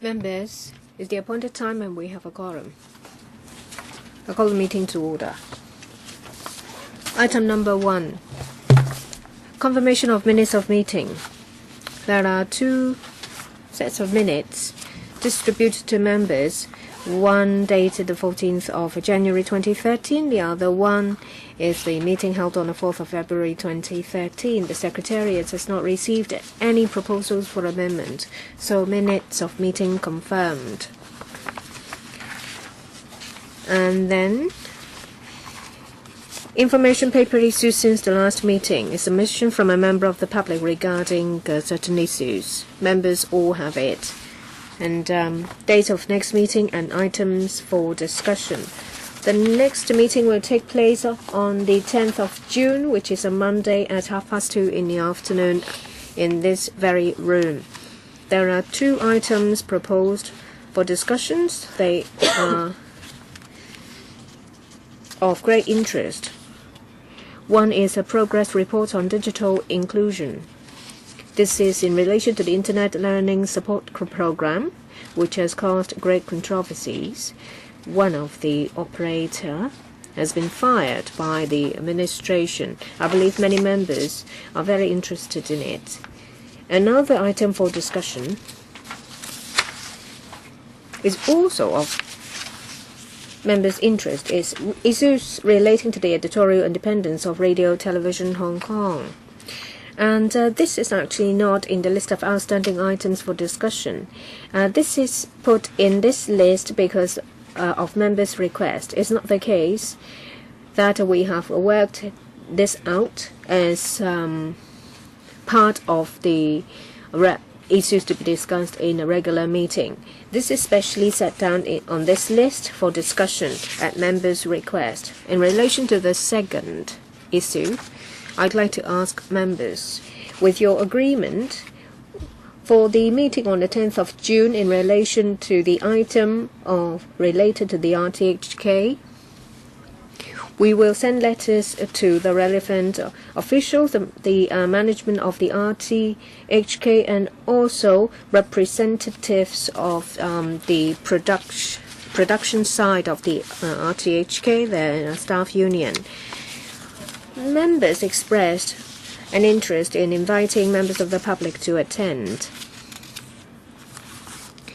Members, it's the appointed time and we have a quorum. I call the meeting to order. Item number 1. Confirmation of minutes of meeting. There are 2 sets of minutes distributed to members. One dated the 14th of January 2013. The other one is the meeting held on the 4th of February 2013. The Secretariat has not received any proposals for amendment, so minutes of meeting confirmed. And then, information paper issued since the last meeting. A submission from a member of the public regarding certain issues. Members all have it. And date of next meeting and items for discussion. The next meeting will take place on the 10th of June, which is a Monday at 2:30 in the afternoon in this very room. There are 2 items proposed for discussions. They are of great interest. One is a progress report on digital inclusion. This is in relation to the Internet Learning Support Program, which has caused great controversies. One of the operator has been fired by the administration. I believe many members are very interested in it. Another item for discussion is also of members' interest is issues relating to the editorial independence of Radio Television Hong Kong. And this is actually not in the list of outstanding items for discussion. This is put in this list because of members' request. It's not the case that we have worked this out as part of the issues to be discussed in a regular meeting. This is specially set down on this list for discussion at members' request. In relation to the second issue, I'd like to ask members, with your agreement, for the meeting on the 10th of June in relation to the item related to the RTHK, we will send letters to the relevant officials, the management of the RTHK, and also representatives of the production side of the RTHK, the staff union. Members expressed an interest in inviting members of the public to attend.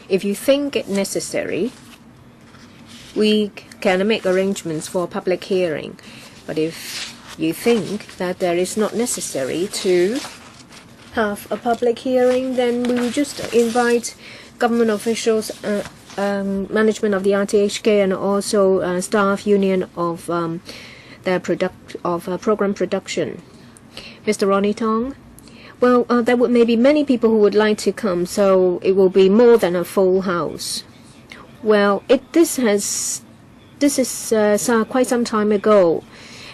If you think it necessary, we can make arrangements for a public hearing. But if you think that there is not necessary to have a public hearing, then we will just invite government officials, management of the RTHK, and also staff union of program production. Mr. Ronnie Tong? Well, there may be many people who would like to come, so it will be more than a full house. Well, this is quite some time ago.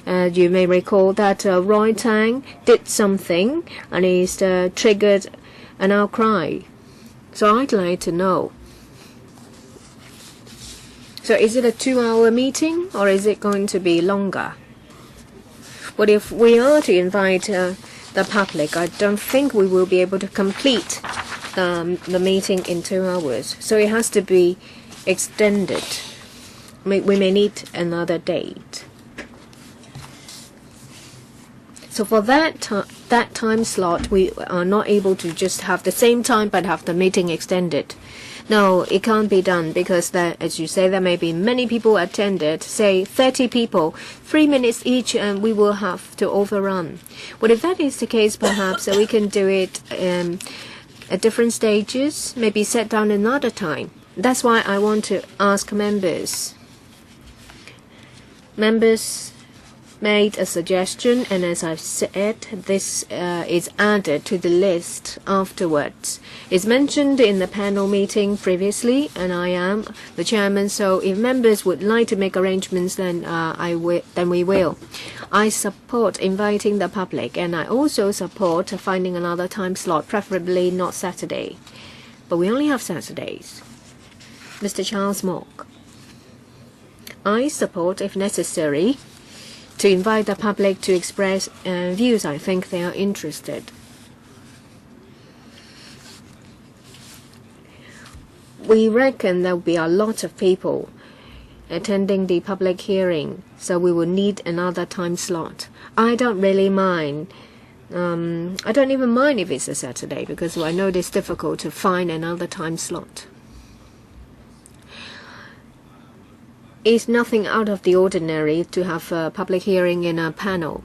You may recall that Roy Tang did something and he's triggered an outcry. So I'd like to know. So is it a 2-hour meeting or is it going to be longer? But if we are to invite the public, I don't think we will be able to complete the meeting in 2 hours. So it has to be extended. We may need another date. So for that time slot, we are not able to just have the same time but have the meeting extended. No, it can't be done because, as you say, there may be many people attended, say 30 people, 3 minutes each, and we will have to overrun. Well, if that is the case, perhaps we can do it at different stages, maybe set down another time. That's why I want to ask members. Members made a suggestion, and as I've said, this is added to the list afterwards. It's mentioned in the panel meeting previously, and I am the chairman, so if members would like to make arrangements, then we will. I support inviting the public, and I also support finding another time slot, preferably not Saturday. But we only have Saturdays. Mr. Charles Mock. I support, if necessary, to invite the public to express views. I think they are interested. we reckon there will be a lot of people attending the public hearing, so we will need another time slot. I don't really mind. I don't even mind if it's a Saturday, because I know it's difficult to find another time slot. It's nothing out of the ordinary to have a public hearing in a panel.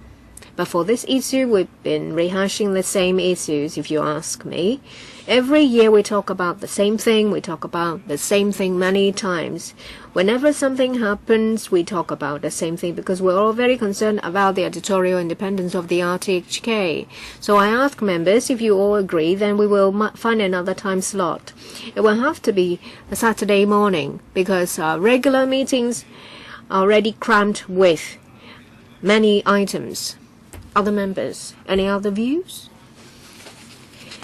But for this issue, we've been rehashing the same issues, if you ask me. Every year we talk about the same thing. We talk about the same thing many times. Whenever something happens, we talk about the same thing because we're all very concerned about the editorial independence of the RTHK. So I ask members, if you all agree, then we will find another time slot. It will have to be a Saturday morning because our regular meetings are already crammed with many items. Other members, any other views?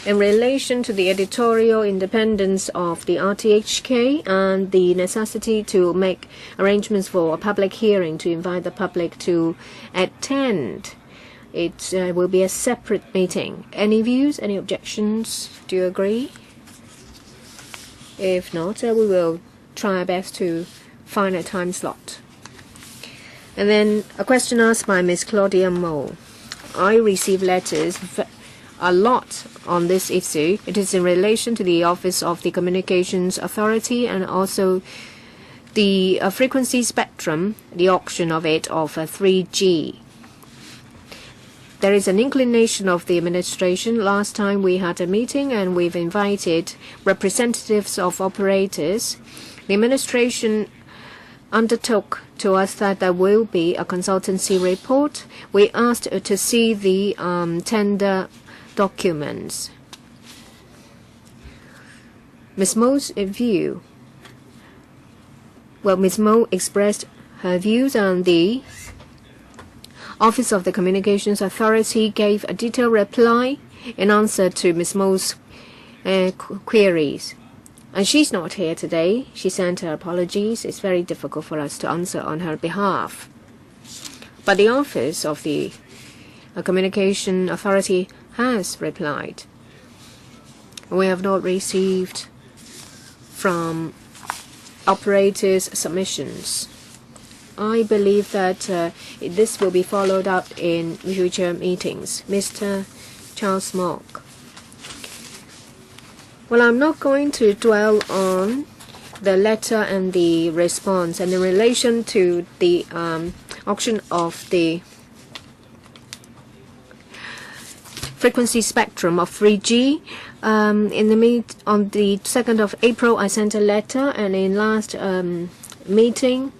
In relation to the editorial independence of the RTHK and the necessity to make arrangements for a public hearing to invite the public to attend, it will be a separate meeting. Any views, any objections? Do you agree? If not, we will try our best to find a time slot. And then a question asked by Ms. Claudia Mo. I receive letters a lot on this issue. It is in relation to the Office of the Communications Authority and also the frequency spectrum, the auction of it of 3G. There is an inclination of the administration. Last time we had a meeting and we've invited representatives of operators. The administration undertook to us that there will be a consultancy report. We asked to see the tender documents. Ms. Mo's view. Well, Ms. Mo expressed her views on the Office of the Communications Authority gave a detailed reply in answer to Ms. Mo's queries. And she's not here today. She sent her apologies. It's very difficult for us to answer on her behalf. But the Office of the Communication Authority has replied. We have not received from operators submissions. I believe that this will be followed up in future meetings. Mr. Charles Mock. Well, I'm not going to dwell on the letter and the response. And in relation to the auction of the frequency spectrum of 3G, on the 2nd of April, I sent a letter, and in last meeting,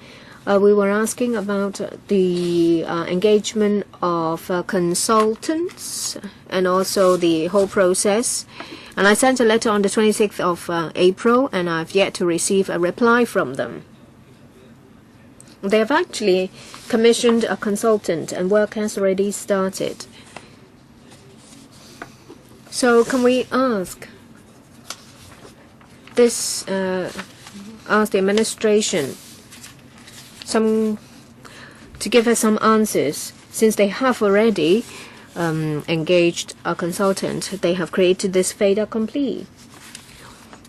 we were asking about the engagement of consultants and also the whole process. And I sent a letter on the 26th of April, and I've yet to receive a reply from them. They have actually commissioned a consultant, and work has already started. So can we ask this, ask the administration to give us some answers, since they have already engaged a consultant. They have created this fait accompli.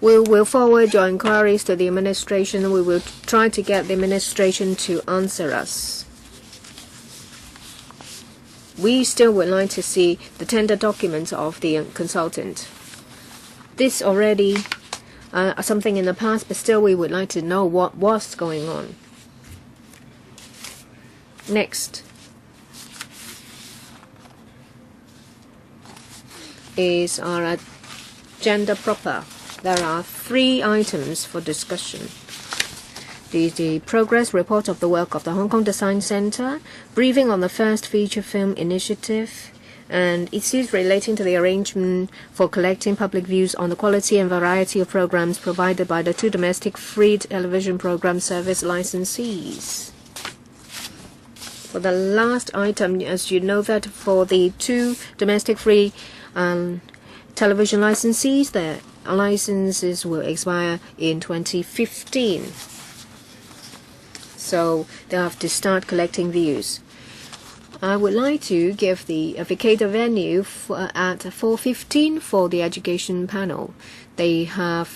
We will forward your inquiries to the administration. We will try to get the administration to answer us. We still would like to see the tender documents of the consultant. This already something in the past, but still we would like to know what was going on. Next is our agenda proper. There are 3 items for discussion. The progress report of the work of the Hong Kong Design Center, briefing on the first feature film initiative, and issues relating to the arrangement for collecting public views on the quality and variety of programs provided by the 2 domestic free television program service licensees. For the last item, as you know that for the 2 domestic free television licensees, their licenses will expire in 2015. So they have to start collecting views. I would like to give the vacate venue at 4:15 for the education panel. They have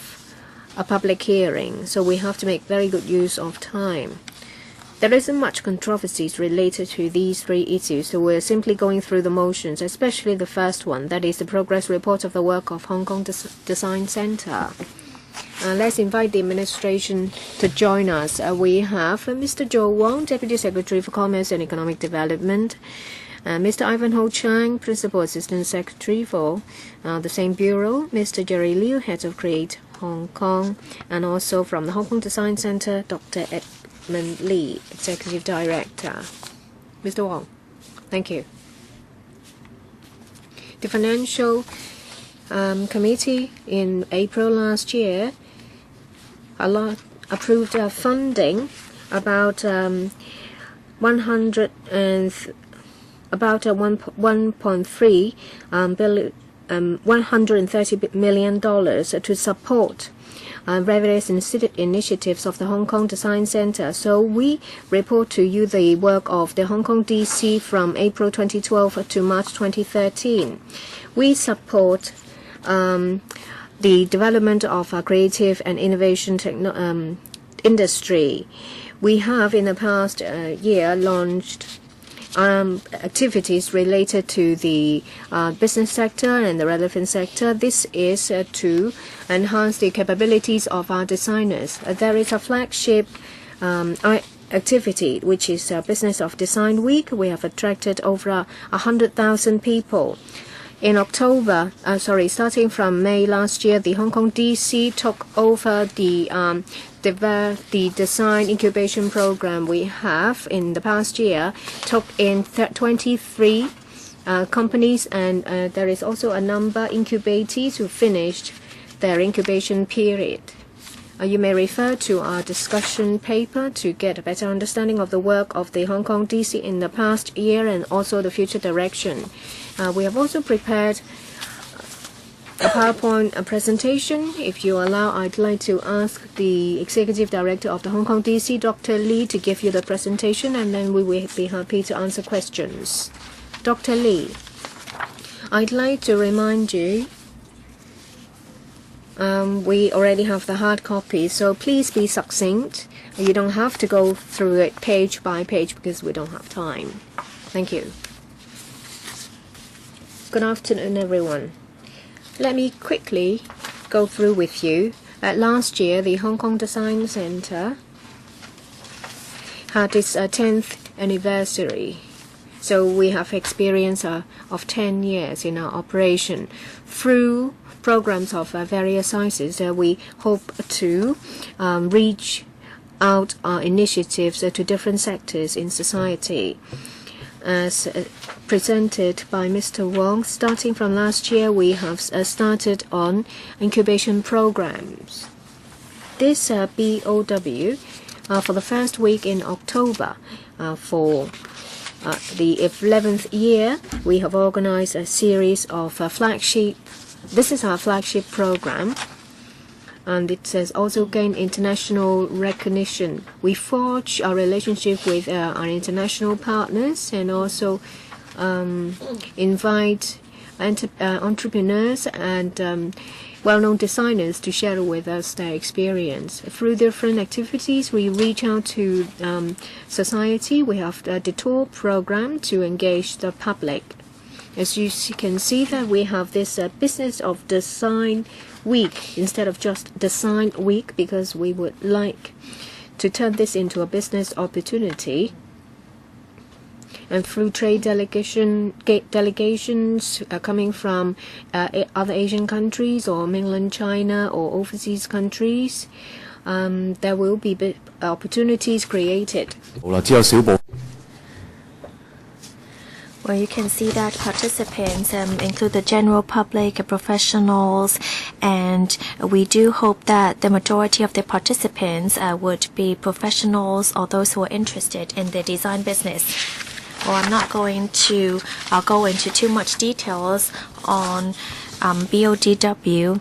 a public hearing, so we have to make very good use of time. There isn't much controversies related to these three issues, so we're simply going through the motions, especially the first one, that is the progress report of the work of Hong Kong Design Center. Let's invite the administration to join us. We have Mr. Joe Wong, Deputy Secretary for Commerce and Economic Development, Mr. Ivan Ho Chang, Principal Assistant Secretary for the same bureau, Mr. Jerry Liu, Head of Create Hong Kong, and also from the Hong Kong Design Center, Dr. Edmund Lee, Executive Director. Mr. Wong, thank you. The Financial Committee in April last year approved funding about 1.3 billion, $130 million to support various initiatives of the Hong Kong Design Center. So we report to you the work of the Hong Kong DC from April 2012 to March 2013. We support the development of a creative and innovation industry. We have in the past year launched activities related to the business sector and the relevant sector. This is to enhance the capabilities of our designers. There is a flagship activity, which is Business of Design Week. We have attracted over 100,000 people. In October, starting from May last year, the Hong Kong DC took over the design incubation program. We have in the past year took in 23 companies, and there is also a number incubatees who finished their incubation period. You may refer to our discussion paper to get a better understanding of the work of the Hong Kong DC in the past year and also the future direction. We have also prepared a PowerPoint presentation. If you allow, I'd like to ask the Executive Director of the Hong Kong DC, Dr. Lee, to give you the presentation, and then we will be happy to answer questions. Dr. Lee, I'd like to remind you we already have the hard copy, so please be succinct. You don't have to go through it page by page because we don't have time. Thank you. Good afternoon, everyone. Let me quickly go through with you. Last year, the Hong Kong Design Center had its 10th anniversary. So we have experience of 10 years in our operation. Through programs of various sizes, we hope to reach out our initiatives to different sectors in society. As presented by Mr. Wong, starting from last year, we have started on incubation programs. This BOW, for the first week in October, for the 11th year, we have organized a series of flagship. This is our flagship program, and it has also gained international recognition. We forge our relationship with our international partners and also invite entrepreneurs and well-known designers to share with us their experience. Through different activities, we reach out to society. We have the tour program to engage the public. As you can see that we have this Business of Design Week instead of just Design Week, because we would like to turn this into a business opportunity. And through trade delegations coming from other Asian countries or mainland China or overseas countries, there will be opportunities created. Well, you can see that participants include the general public, professionals, and we do hope that the majority of the participants would be professionals or those who are interested in the design business. Well, I'm not going to go into too much details on BODW.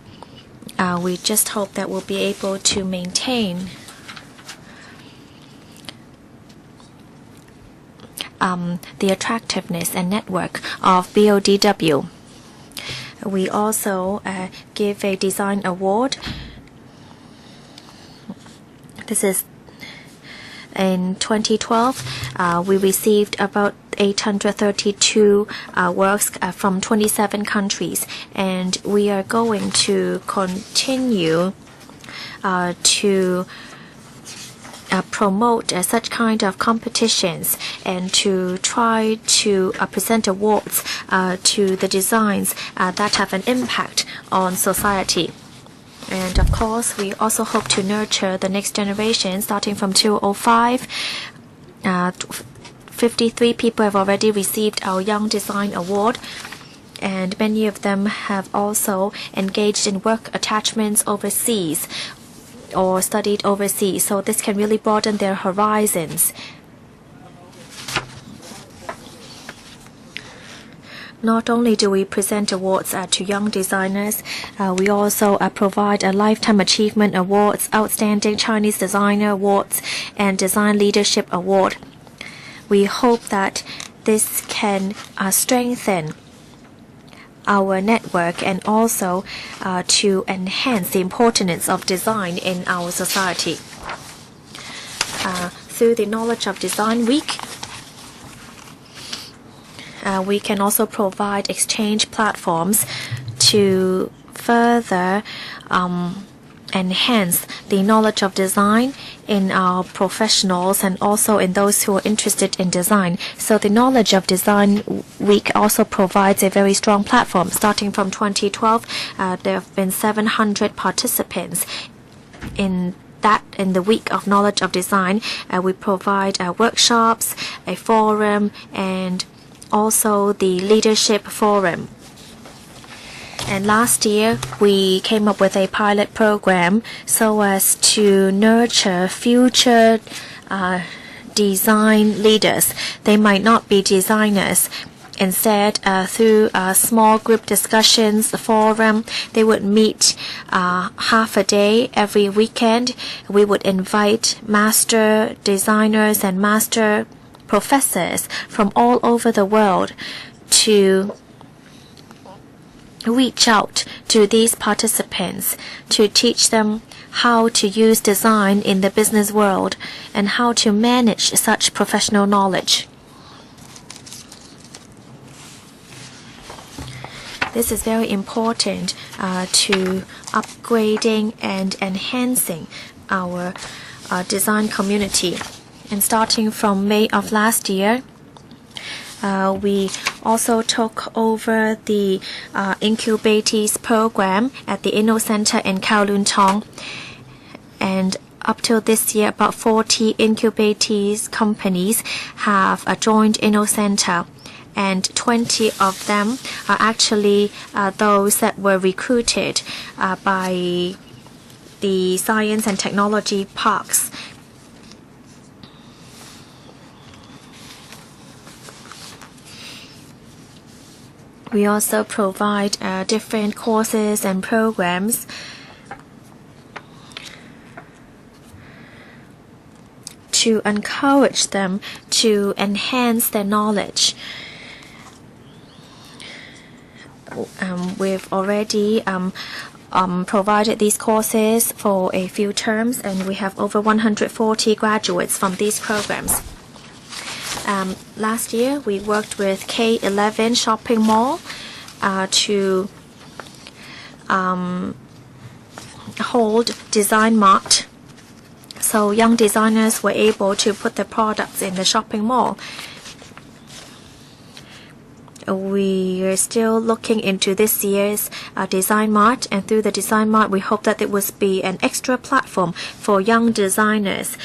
We just hope that we'll be able to maintain the attractiveness and network of BODW. We also give a design award This is in 2012. We received about 832 works from 27 countries, and we are going to continue to promote such kind of competitions and to try to present awards to the designs that have an impact on society. And of course, we also hope to nurture the next generation starting from 2005. 53 people have already received our Young Design Award, and many of them have also engaged in work attachments overseas or studied overseas, so this can really broaden their horizons. Not only do we present awards to young designers, we also provide a Lifetime Achievement Awards, Outstanding Chinese Designer Awards, and Design Leadership Award. We hope that this can strengthen our network and also to enhance the importance of design in our society. Through the Knowledge of Design Week, we can also provide exchange platforms to further enhance the knowledge of design in our professionals and also in those who are interested in design. So the Knowledge of Design Week also provides a very strong platform. Starting from 2012, there have been 700 participants in the Week of Knowledge of Design. We provide workshops, a forum, and also the leadership forum. And last year, we came up with a pilot program so as to nurture future design leaders. They might not be designers. Instead, through small group discussions, the forum, they would meet half a day every weekend. We would invite master designers and master professors from all over the world to reach out to these participants to teach them how to use design in the business world and how to manage such professional knowledge. This is very important to upgrading and enhancing our design community. And starting from May of last year, we also took over the Incubatees program at the Inno Center in Kowloon Tong. And up till this year, about 40 Incubatees companies have joined Inno Center. And 20 of them are actually those that were recruited by the science and technology parks. We also provide different courses and programs to encourage them to enhance their knowledge. We've already provided these courses for a few terms, and we have over 140 graduates from these programs. Last year, we worked with K11 shopping mall to hold Design Mart. So young designers were able to put their products in the shopping mall. We are still looking into this year's Design Mart, and through the Design Mart, we hope that it will be an extra platform for young designers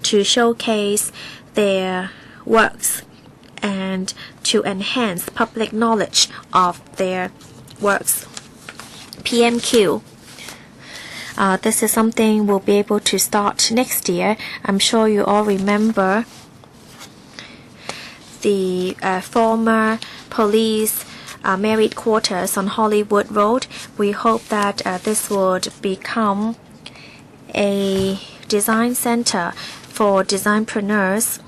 to showcase their works and to enhance public knowledge of their works. PMQ. This is something we'll be able to start next year. I'm sure you all remember the former police married quarters on Hollywood Road. We hope that this would become a design center for designpreneurs,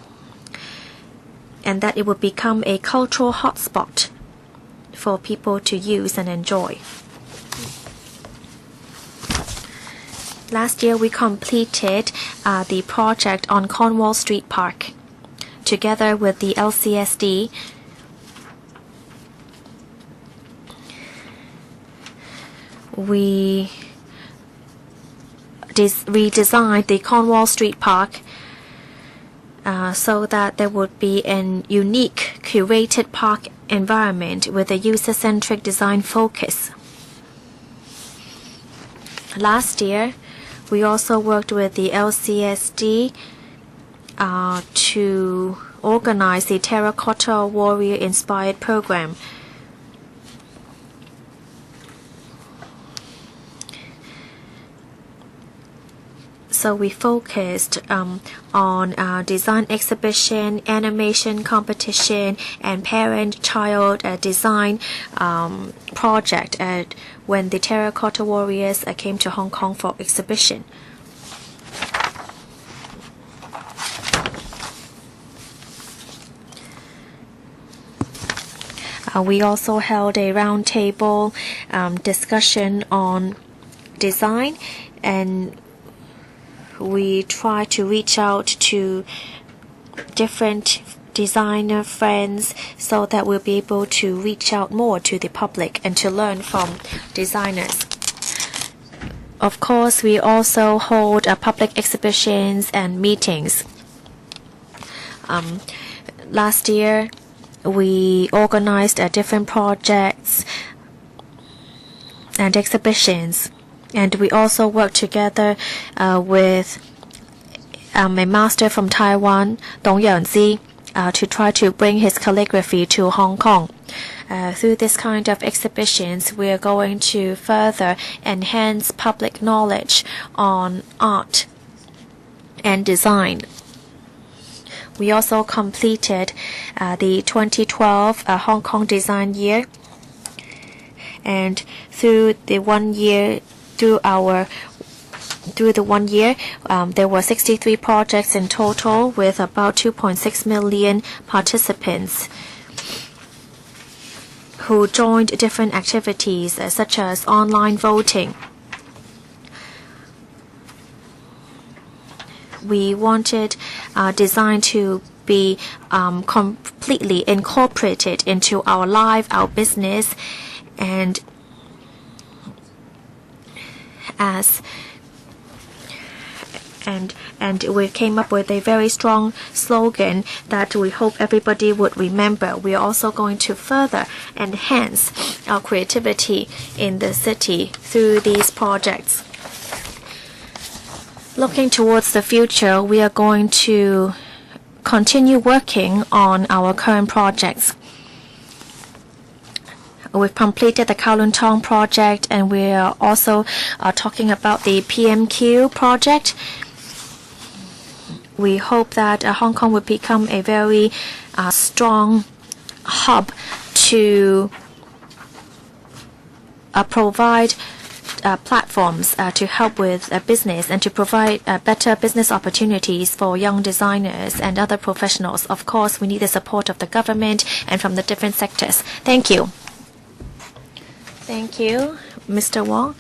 and that it would become a cultural hotspot for people to use and enjoy. Last year, we completed the project on Cornwall Street Park together with the LCSD. We redesigned the Cornwall Street Park so that there would be an unique curated park environment with a user-centric design focus. Last year, we also worked with the LCSD to organize the Terracotta Warrior-inspired program. So we focused on design exhibition, animation competition, and parent-child design project when the Terracotta Warriors came to Hong Kong for exhibition. We also held a roundtable discussion on design, and we try to reach out to different designer friends so that we'll be able to reach out more to the public and to learn from designers. Of course, we also hold public exhibitions and meetings. Last year, we organized different projects and exhibitions. And we also worked together with a master from Taiwan, Dong Yanzi, to try to bring his calligraphy to Hong Kong. Through this kind of exhibitions, we are going to further enhance public knowledge on art and design. We also completed the 2012 Hong Kong Design Year, and through the 1 year. Through the 1 year, there were 63 projects in total with about 2.6 million participants who joined different activities such as online voting. We wanted design to be completely incorporated into our life, our business, and we came up with a very strong slogan that we hope everybody would remember. We are also going to further enhance our creativity in the city through these projects. Looking towards the future, we are going to continue working on our current projects. We've completed the Kowloon Tong project, and we are also talking about the PMQ project. We hope that Hong Kong will become a very strong hub to provide platforms to help with business and to provide better business opportunities for young designers and other professionals. Of course, we need the support of the government and from the different sectors. Thank you. Thank you, Mr. Wong.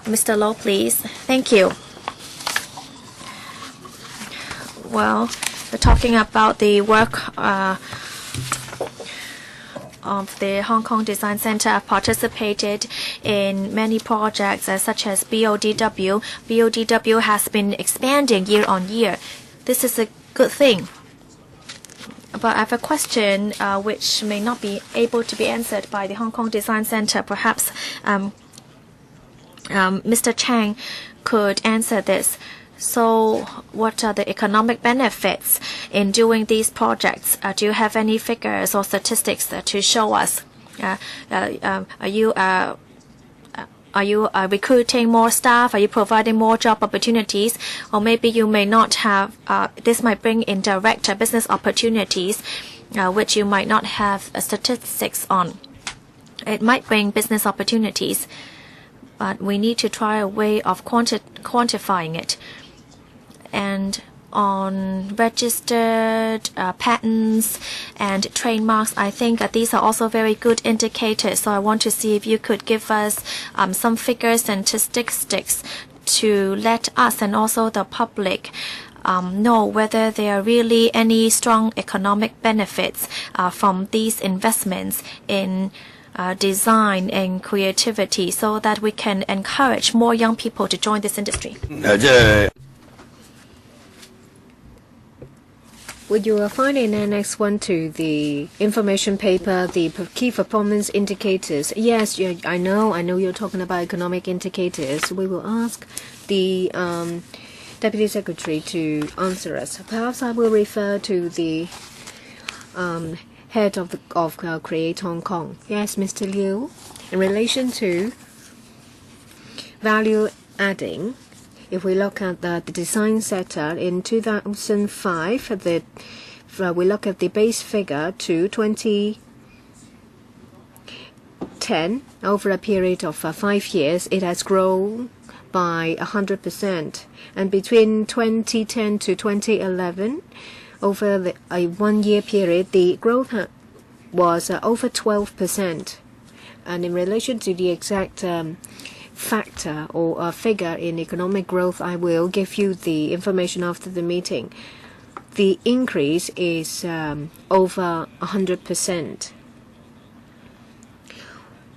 Mr. Low, please. Thank you. Well, we're talking about the work of the Hong Kong Design Center. I've participated in many projects such as BODW. BODW has been expanding year on year. This is a good thing. But I have a question which may not be able to be answered by the Hong Kong Design Center. Perhaps Mr. Chang could answer this. So what are the economic benefits in doing these projects? Do you have any figures or statistics to show us? Are you recruiting more staff? Are you providing more job opportunities? Or maybe you may not have, this might bring in direct business opportunities, which you might not have statistics on. It might bring business opportunities, but we need to try a way of quantifying it. And on registered patents and trademarks, I think these are also very good indicators. So I want to see if you could give us some figures and statistics to let us and also the public know whether there are really any strong economic benefits from these investments in design and creativity, so that we can encourage more young people to join this industry. Would you find in Annex 1 to the information paper the key performance indicators? Yes, I know you're talking about economic indicators. We will ask the Deputy Secretary to answer us. Perhaps I will refer to the head of Create Hong Kong. Yes, Mr. Liu, in relation to value adding, if we look at the design sector in 2005, we look at the base figure to 2010, over a period of 5 years, it has grown by 100%. And between 2010 to 2011, over a 1 year period, the growth was over 12%. And in relation to the exact factor or figure in economic growth, I will give you the information after the meeting. The increase is over 100%.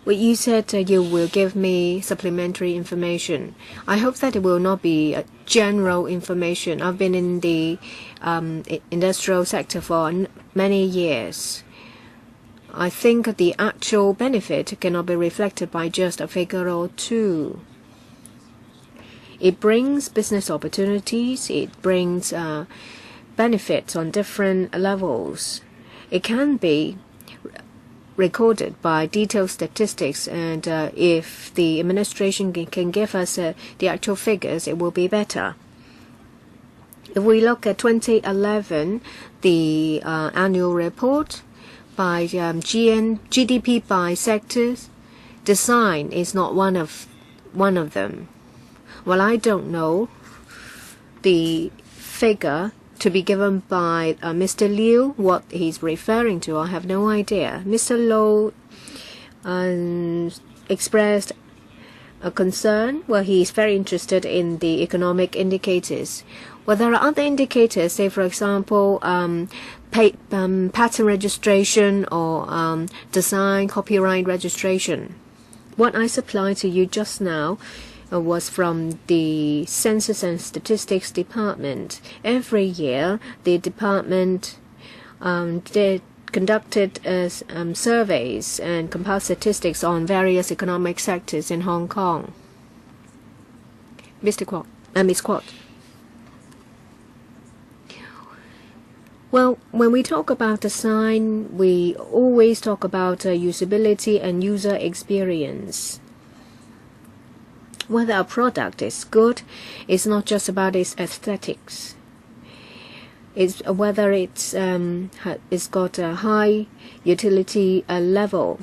Well, you said you will give me supplementary information. I hope that it will not be general information. I've been in the industrial sector for many years. I think the actual benefit cannot be reflected by just a figure or two. It brings business opportunities. It brings benefits on different levels. It can be recorded by detailed statistics, and if the administration can give us the actual figures, it will be better. If we look at 2011, the annual report by GDP by sectors, design is not one of them. Well, I don't know the figure to be given by Mr. Liu, what he's referring to. I have no idea. Mr. Low expressed a concern. Well, he is very interested in the economic indicators. Well, there are other indicators, say for example, patent registration or design copyright registration. What I supplied to you just now was from the Census and Statistics Department. Every year, the department conducted surveys and compiled statistics on various economic sectors in Hong Kong. Miss Kwok. Well, when we talk about design, we always talk about usability and user experience. Whether a product is good, it's not just about its aesthetics. It's whether it's got a high utility level.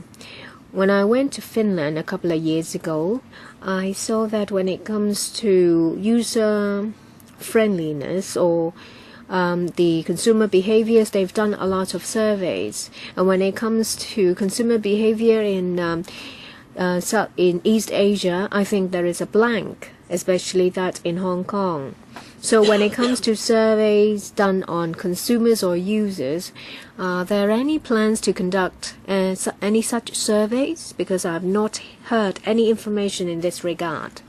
When I went to Finland a couple of years ago, I saw that when it comes to user friendliness or the consumer behaviors, they've done a lot of surveys. And when it comes to consumer behavior in East Asia, I think there is a blank, especially that in Hong Kong. So when it comes to surveys done on consumers or users, are there any plans to conduct any such surveys? Because I have not heard any information in this regard.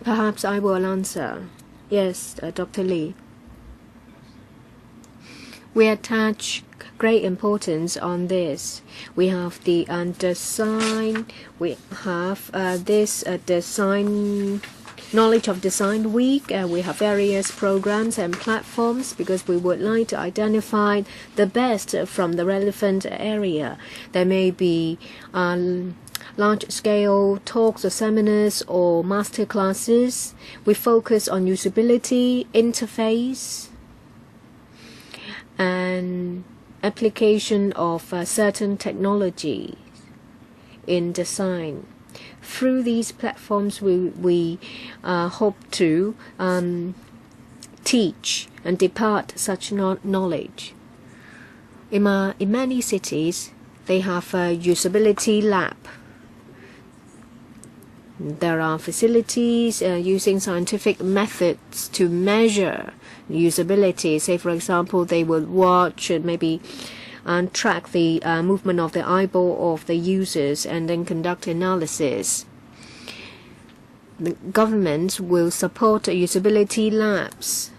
Perhaps I will answer. Yes, Dr. Lee. We attach great importance on this. We have the design. We have this design knowledge of design week. We have various programs and platforms because we would like to identify the best from the relevant area. There may be large-scale talks or seminars or master classes. We focus on usability, interface, and application of certain technology in design. Through these platforms, we hope to teach and depart such knowledge. In many cities, they have a usability lab. There are facilities using scientific methods to measure usability. Say, for example, they will watch and maybe track the movement of the eyeball of the users and then conduct analysis. The government will support usability labs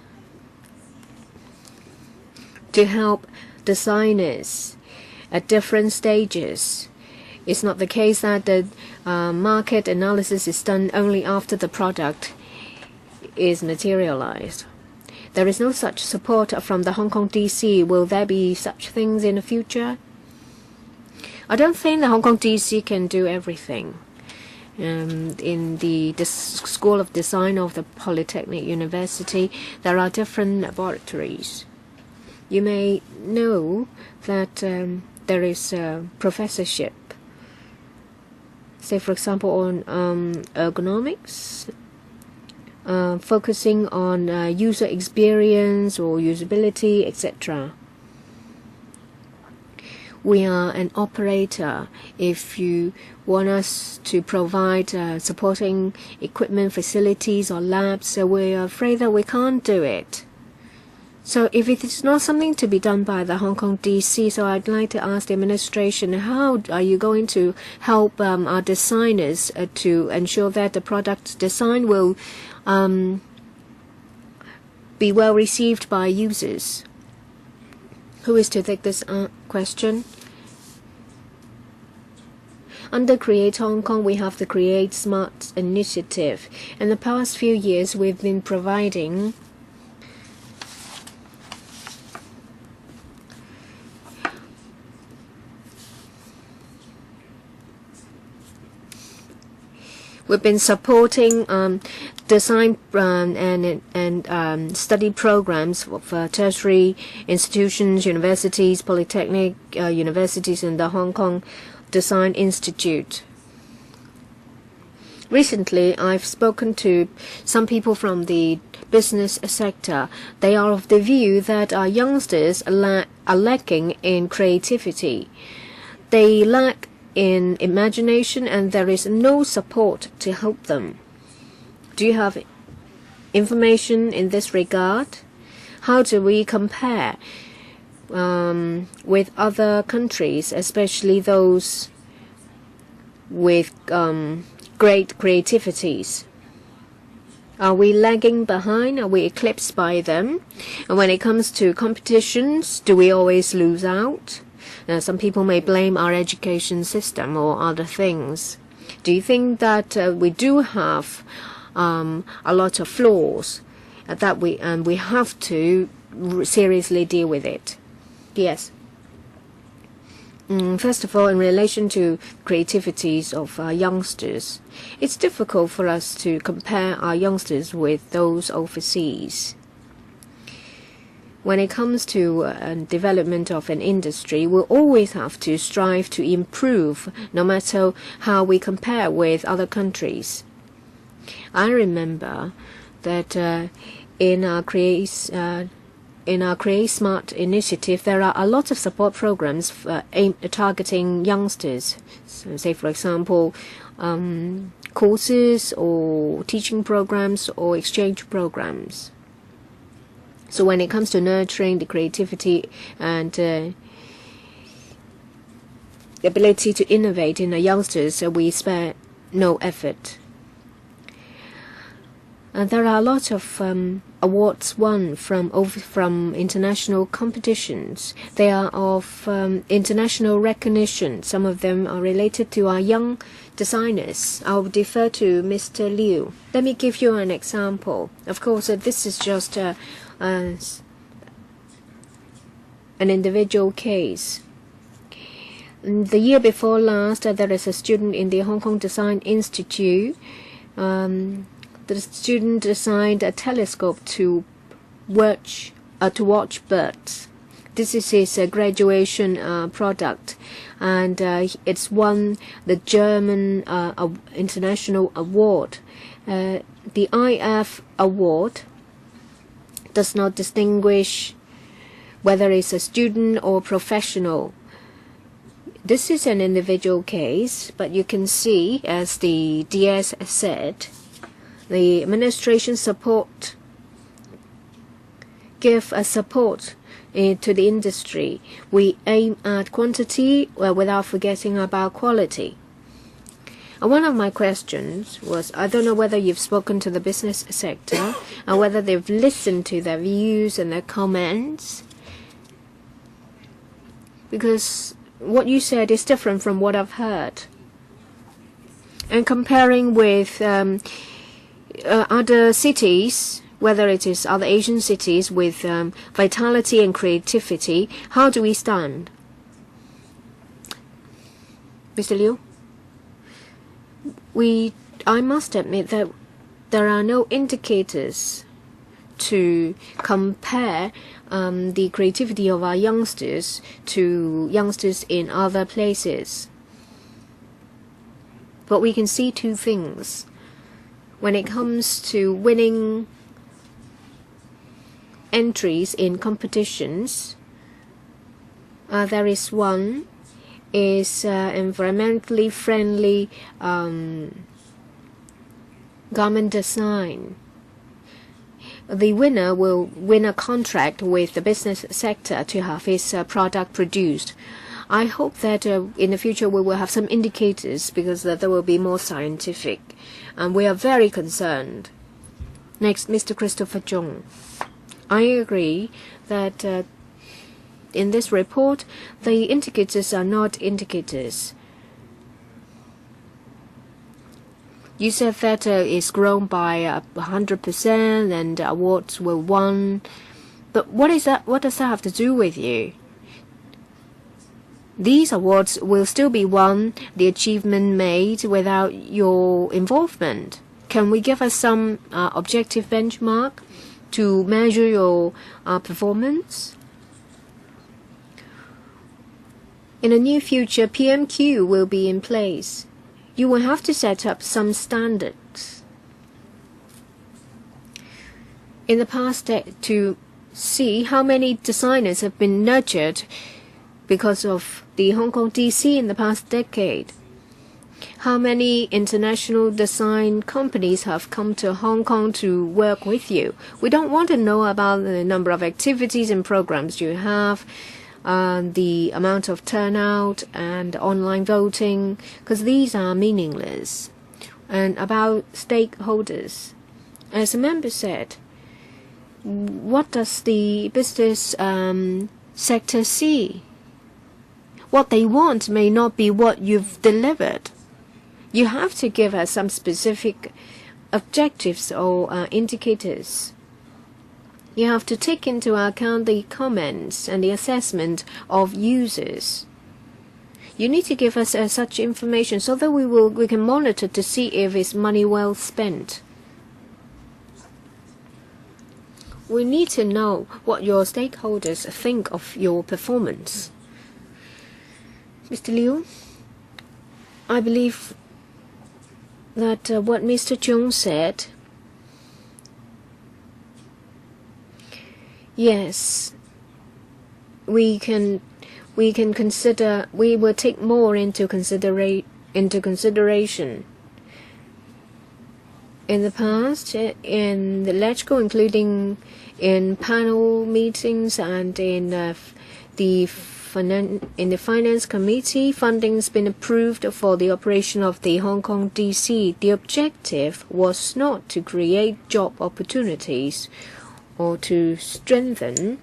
to help designers at different stages. It's not the case that the market analysis is done only after the product is materialized. There is no such support from the Hong Kong DC. Will there be such things in the future? I don't think the Hong Kong DC can do everything. In the School of Design of the Polytechnic University, there are different laboratories. You may know that there is a professorship, say for example on ergonomics, focusing on user experience or usability, etc. We are an operator. If you want us to provide supporting equipment, facilities or labs, so we are afraid that we can't do it. So if it is not something to be done by the Hong Kong DC, so I'd like to ask the administration, how are you going to help our designers to ensure that the product design will be well received by users? Who is to take this question? Under Create Hong Kong, we have the Create Smart initiative. In the past few years, we've been providing supporting design and study programs for tertiary institutions, universities, polytechnic universities, and the Hong Kong Design Institute. Recently, I've spoken to some people from the business sector. They are of the view that our youngsters are lacking in creativity. They lack in imagination, and there is no support to help them. Do you have information in this regard? How do we compare with other countries, especially those with great creativities? Are we lagging behind? Are we eclipsed by them? And when it comes to competitions, do we always lose out? Some people may blame our education system or other things. Do you think that we do have a lot of flaws that we have to seriously deal with it? Yes. First of all, in relation to creativities of youngsters, it's difficult for us to compare our youngsters with those overseas. When it comes to development of an industry, we'll always have to strive to improve, no matter how we compare with other countries. I remember that in our Create Smart initiative, there are a lot of support programs targeting youngsters. So, say for example, courses or teaching programs or exchange programs. So when it comes to nurturing the creativity and the ability to innovate in the youngsters, we spare no effort. There are a lot of awards won from international competitions. They are of international recognition. Some of them are related to our young designers. I'll defer to Mr. Liu. Let me give you an example. Of course, this is just an individual case. The year before last, there is a student in the Hong Kong Design Institute. The student designed a telescope to watch birds. This is his graduation product, and it's won the German international award. The IF award does not distinguish whether it's a student or professional. This is an individual case, but you can see, as the DS said, the administration give a support to the industry. We aim at quantity without forgetting about quality. And one of my questions was, I don't know whether you've spoken to the business sector and whether they've listened to their views and their comments, because what you said is different from what I've heard. And comparing with other cities, whether it is other Asian cities with vitality and creativity, how do we stand? Mr. Liu? I must admit that there are no indicators to compare the creativity of our youngsters to youngsters in other places. But we can see two things. When it comes to winning entries in competitions, there is one is environmentally friendly garment design. The winner will win a contract with the business sector to have his product produced. I hope that in the future we will have some indicators, because that will be more scientific, and we are very concerned. Next, Mr. Christopher Chung. I agree that in this report, the indicators are not indicators. You said that it's grown by 100% and awards were won. But what is that? What does that have to do with you? These awards will still be won, the achievement made, without your involvement. Can we give us some objective benchmark to measure your performance? In the near future, PMQ will be in place. You will have to set up some standards. In the past, to see how many designers have been nurtured because of the Hong Kong DC in the past decade. How many international design companies have come to Hong Kong to work with you? We don't want to know about the number of activities and programs you have, the amount of turnout and online voting, because these are meaningless. And about stakeholders, as a member said, what does the business sector see? What they want may not be what you've delivered. You have to give us some specific objectives or indicators. You have to take into account the comments and the assessment of users. You need to give us such information so that we can monitor to see if it's money well spent. We need to know what your stakeholders think of your performance. Mr. Liu, I believe that what Mr. Chung said, yes, we will take more into consideration. In the past, in the LegCo, including in panel meetings and in the Finance Committee, funding's been approved for the operation of the Hong Kong DC. The objective was not to create job opportunities or to strengthen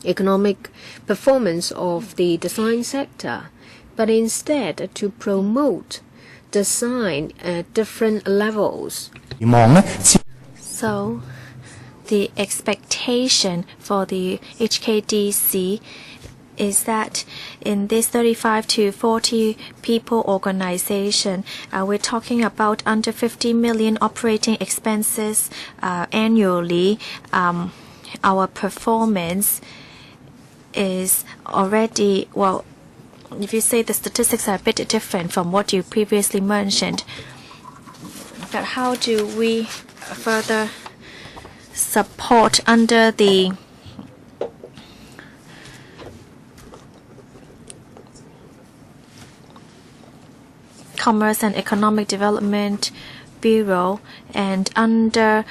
economic performance of the design sector, but instead to promote design at different levels. So, the expectation for the HKDC is that in this 35 to 40 people organization, we're talking about under 50 million operating expenses annually. Our performance is already, well, if you say the statistics are a bit different from what you previously mentioned, but how do we further support under the Commerce and Economic Development Bureau, and under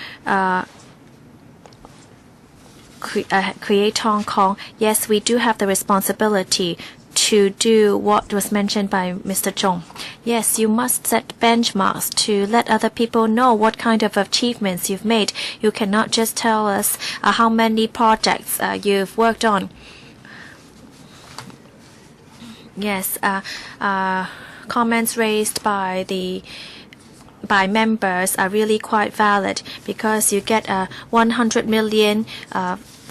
Create Hong Kong, yes, we do have the responsibility to do what was mentioned by Mr. Zhong. Yes, you must set benchmarks to let other people know what kind of achievements you've made. You cannot just tell us how many projects you've worked on. Yes, comments raised by members are really quite valid, because you get 100 million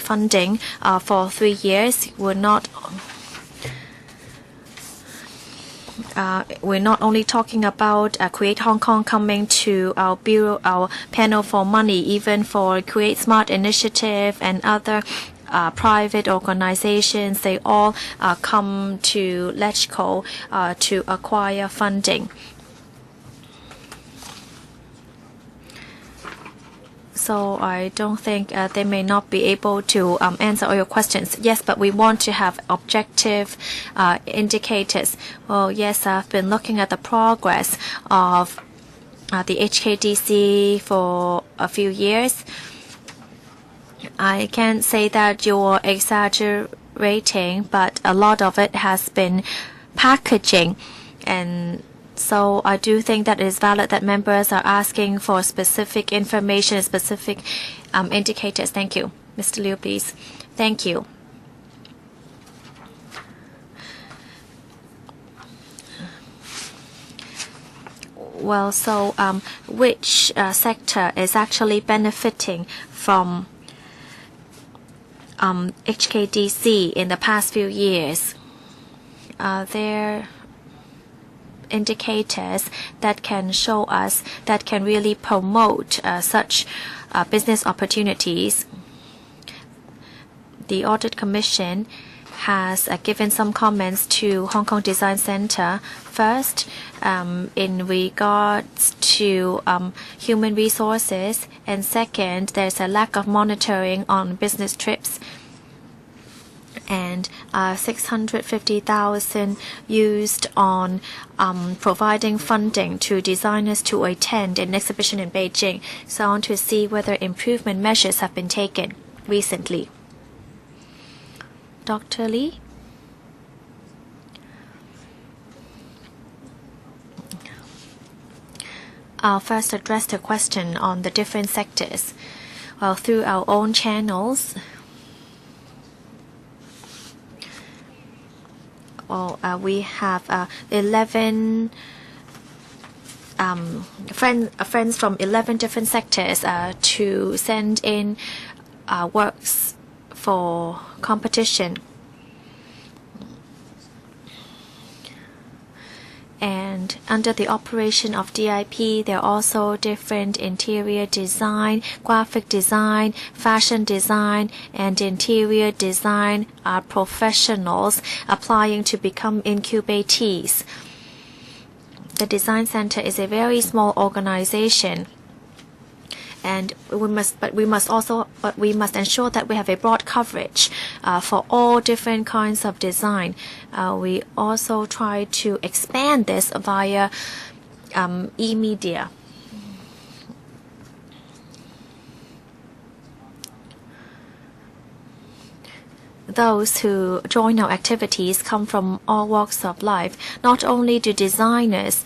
funding for 3 years. We're not only talking about Create Hong Kong coming to our bureau, our panel for money, even for Create Smart Initiative and other private organizations. They all come to LegCo to acquire funding. So I don't think they may not be able to answer all your questions. Yes, but we want to have objective indicators. Well, yes, I've been looking at the progress of the HKDC for a few years. I can't say that you're exaggerating, but a lot of it has been packaging, and so I do think that it is valid that members are asking for specific information, specific indicators. Thank you. Mr. Liu, please. Thank you. Well, so which sector is actually benefiting from HKDC in the past few years? There indicators that can show us, that can really promote such business opportunities. The Audit Commission has given some comments to Hong Kong Design Center. First, in regards to human resources, and second, there's a lack of monitoring on business trips, and 650,000 used on providing funding to designers to attend an exhibition in Beijing. So I want to see whether improvement measures have been taken recently. Dr. Lee? I'll first address the question on the different sectors. Well, through our own channels, we have 11 friends from 11 different sectors to send in works for competition. And under the operation of DIP, there are also different interior design, graphic design, fashion design, and interior design professionals applying to become incubatees. The Design Center is a very small organization, and we must ensure that we have a broad coverage for all different kinds of design. We also try to expand this via e-media. Those who join our activities come from all walks of life. Not only do designers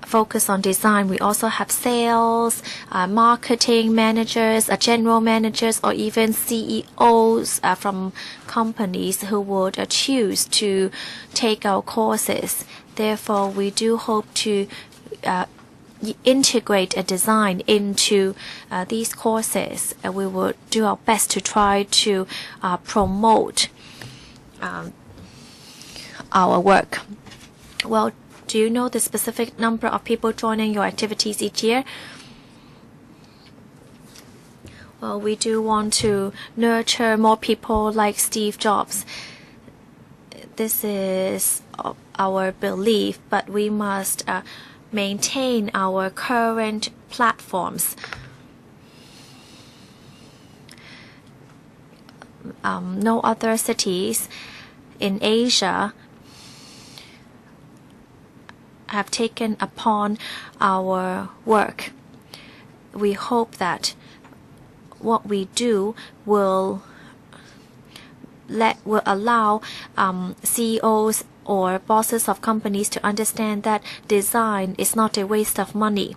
focus on design, we also have sales, marketing managers, general managers, or even CEOs from companies who would choose to take our courses. Therefore, we do hope to integrate a design into these courses. We will do our best to try to promote our work. Well, do you know the specific number of people joining your activities each year? Well, we do want to nurture more people like Steve Jobs. This is our belief, but we must maintain our current platforms. No other cities in Asia have taken upon our work. We hope that what we do will allow CEOs or bosses of companies to understand that design is not a waste of money.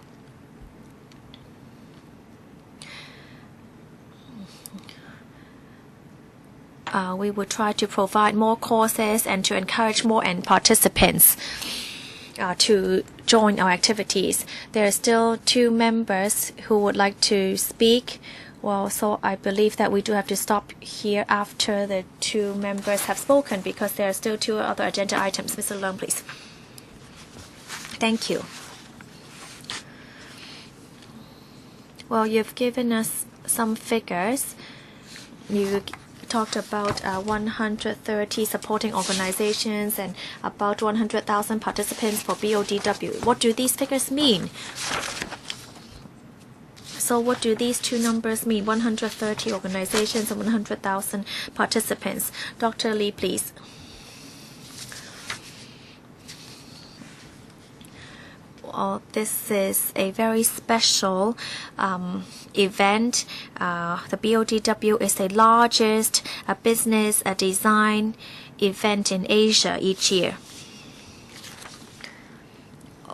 We will try to provide more courses and to encourage more participants to join our activities. There are still 2 members who would like to speak. Well, so I believe that we do have to stop here after the 2 members have spoken because there are still 2 other agenda items. Mr. Leung, please. Thank you. Well, you've given us some figures. You talked about 130 supporting organizations and about 100,000 participants for BODW. What do these figures mean? So what do these 2 numbers mean? 130 organizations and 100,000 participants. Dr. Lee, please. Well, this is a very special event. The BODW is the largest business design event in Asia each year.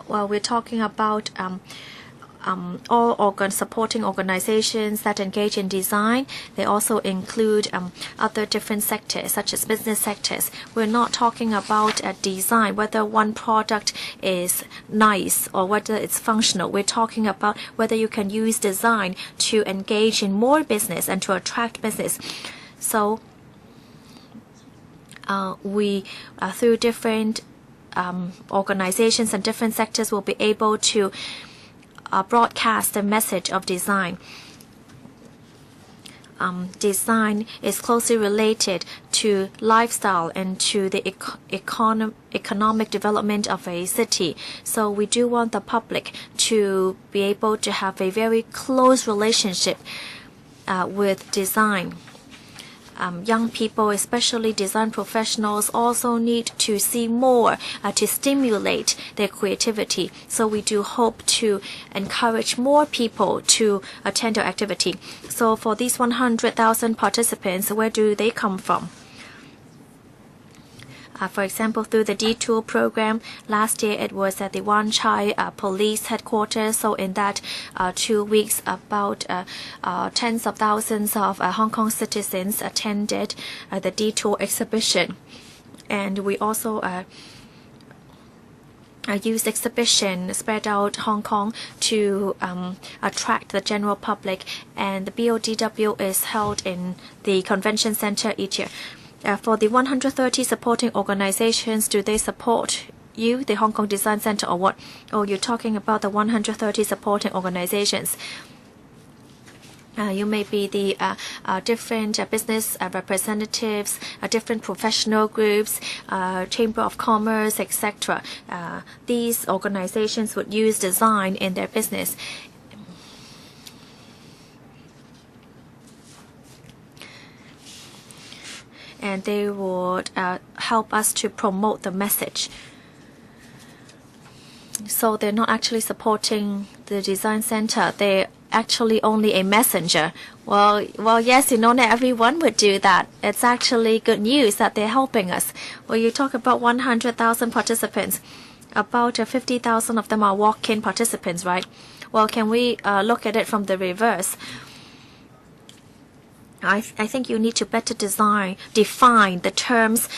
Well, we're talking about all supporting organizations that engage in design. They also include other different sectors, such as business sectors. We're not talking about design, whether one product is nice or whether it's functional. We're talking about whether you can use design to engage in more business and to attract business. So we, through different organizations and different sectors, will be able to broadcast the message of design. Design is closely related to lifestyle and to the economic development of a city. So we do want the public to be able to have a very close relationship with design. Young people, especially design professionals, also need to see more to stimulate their creativity. So we do hope to encourage more people to attend our activity. So for these 100,000 participants, where do they come from? For example, through the D-Tool program, last year it was at the Wan Chai police headquarters. So in that 2 weeks, about tens of thousands of Hong Kong citizens attended the D-Tool exhibition. And we also used exhibition spread out Hong Kong to attract the general public. And the BODW is held in the convention center each year. For the 130 supporting organizations, do they support you, the Hong Kong Design Center, or what? Oh, you're talking about the 130 supporting organizations. You may be the different business representatives, different professional groups, Chamber of Commerce, etc. These organizations would use design in their business. And they would help us to promote the message. So they're not actually supporting the design center. They're actually only a messenger. Well, yes, not everyone would do that. It's actually good news that they're helping us. Well, you talk about 100,000 participants. About 50,000 of them are walk-in participants, right? Well, can we look at it from the reverse? I think you need to better define the terms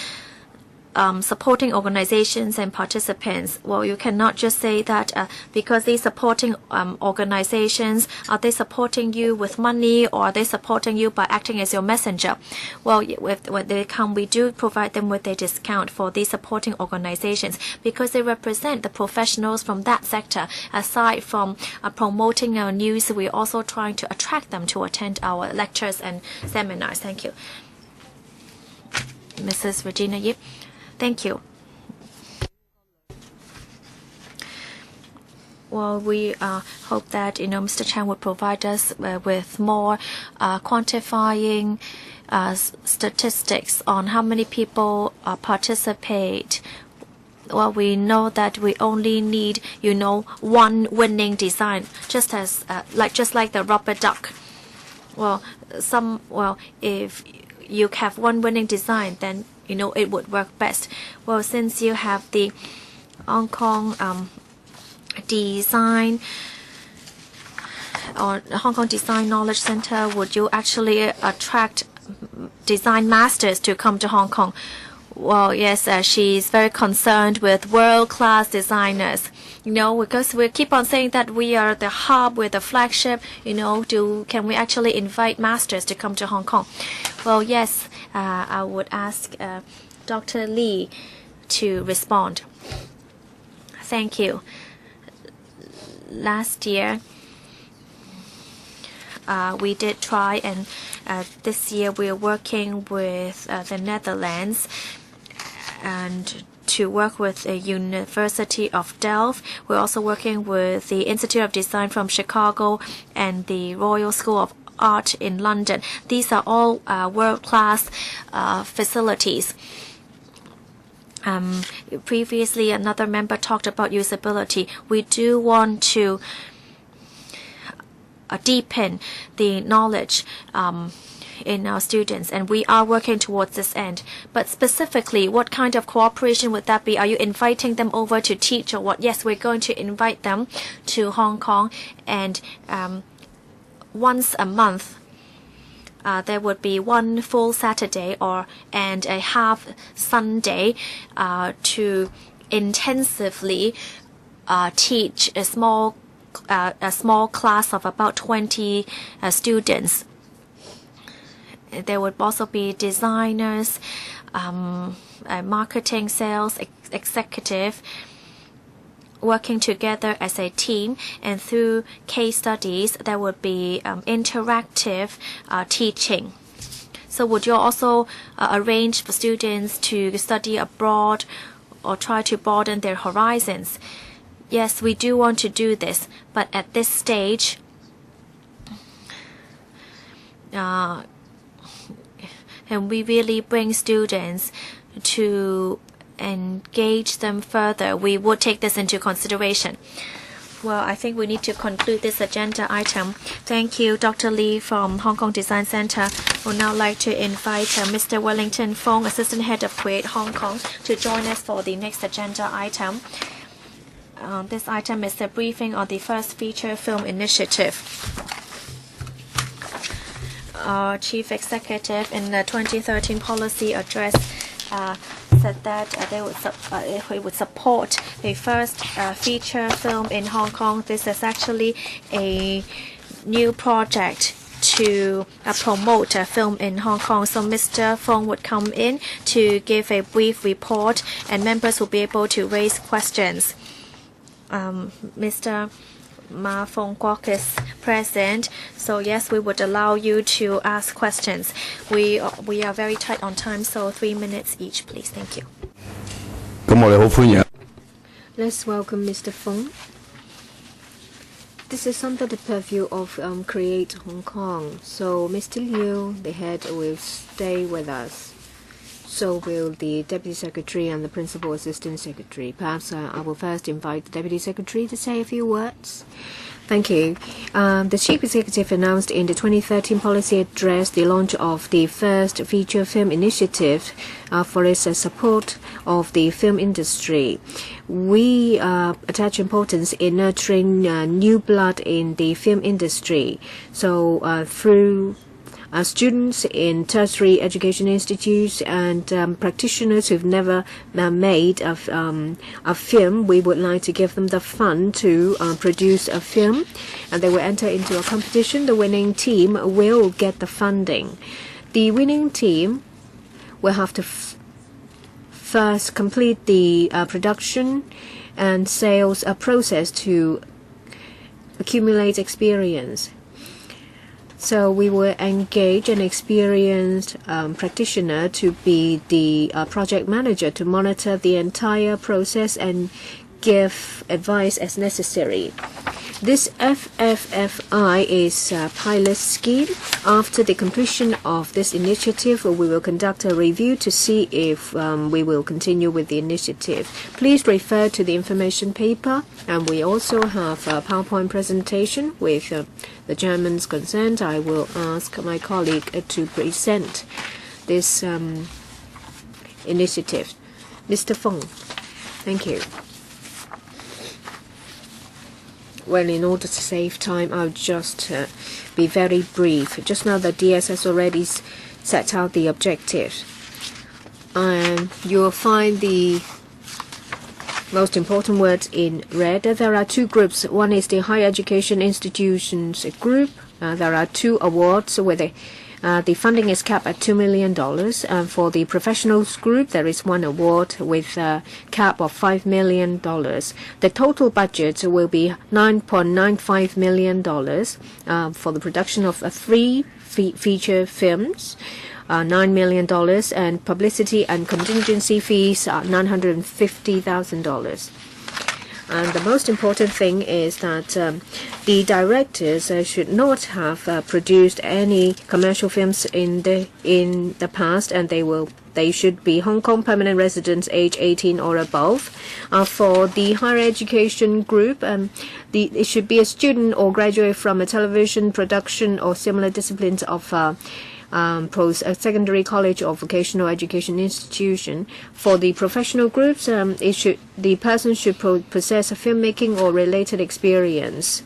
supporting organizations and participants. Well, you cannot just say that because these supporting organizations, are they supporting you with money or are they supporting you by acting as your messenger? Well, when they come, we do provide them with a discount for these supporting organizations because they represent the professionals from that sector. Aside from promoting our news, we're also trying to attract them to attend our lectures and seminars. Thank you. Mrs. Regina Yip. Thank you. Well, we hope that Mr. Chan would provide us with more quantifying statistics on how many people participate well, we know that we only need, one winning design, just like the rubber duck. Well, if you have one winning design, then it would work best. Well, since you have the Hong Kong design or Hong Kong Design Knowledge Center, would you actually attract design masters to come to Hong Kong? Well, yes, she's very concerned with world-class designers. Because we keep on saying that we are the hub, we're the flagship. Can we actually invite masters to come to Hong Kong? Well, yes, I would ask Dr. Lee to respond. Thank you. Last year, we did try, and this year we are working with the Netherlands and to work with the University of Delft. We're also working with the Institute of Design from Chicago and the Royal School of Art in London. These are all world-class facilities. Previously, another member talked about usability. We do want to deepen the knowledge in our students, and we are working towards this end. But specifically, what kind of cooperation would that be? Are you inviting them over to teach or what? Yes, we're going to invite them to Hong Kong, and once a month there would be one full Saturday and a half Sunday to intensively teach a small class of about 20 students. There would also be designers, marketing, sales, executive, working together as a team, and through case studies there would be interactive teaching. So would you also arrange for students to study abroad or try to broaden their horizons? Yes, we do want to do this, but at this stage, and we really bring students to engage them further, we would take this into consideration. Well, I think we need to conclude this agenda item. Thank you, Dr. Lee from Hong Kong Design Center. We'd now like to invite Mr. Wellington Fong, Assistant Head of Create Hong Kong, to join us for the next agenda item. This item is the briefing on the first feature film initiative. Our Chief Executive in the 2013 policy address said that he would support the first feature film in Hong Kong. This is actually a new project to promote a film in Hong Kong. So Mr. Fong would come in to give a brief report, and members will be able to raise questions. Mr. Ma Fong Kwok is present, so yes, we would allow you to ask questions. We are very tight on time, so 3 minutes each, please. Thank you. Let's welcome Mr. Fong. This is under the purview of Create Hong Kong. So Mr. Liu, the head, will stay with us. So will the Deputy Secretary and the Principal Assistant Secretary. Perhaps I will first invite the Deputy Secretary to say a few words. Thank you. The Chief Executive announced in the 2013 policy address the launch of the first feature film initiative for its support of the film industry. We attach importance in nurturing new blood in the film industry. So through students in tertiary education institutes and practitioners who've never made a film, we would like to give them the fund to produce a film, and they will enter into a competition. The winning team will get the funding. The winning team will have to first complete the production and sales process to accumulate experience. So we will engage an experienced practitioner to be the project manager to monitor the entire process and give advice as necessary. This FFFI is a pilot scheme. After the completion of this initiative, we will conduct a review to see if we will continue with the initiative. Please refer to the information paper, and we also have a PowerPoint presentation with the Chairman's consent. I will ask my colleague to present this initiative. Mr. Fong, thank you. Well, in order to save time, I'll just be very brief. Just now, the DS has already set out the objectives. You'll find the most important words in red. There are two groups. One is the higher education institutions group. There are two awards where the funding is capped at $2 million. For the professionals group, there is one award with a cap of $5 million. The total budget will be $9.95 million for the production of three feature films. $9 million, and publicity and contingency fees are $950,000. And the most important thing is that the directors should not have produced any commercial films in the past, and they should be Hong Kong permanent residents age 18 or above. For the higher education group, it should be a student or graduate from a television production or similar disciplines of post-secondary college or vocational education institution. For the professional groups, the person should possess a filmmaking or related experience.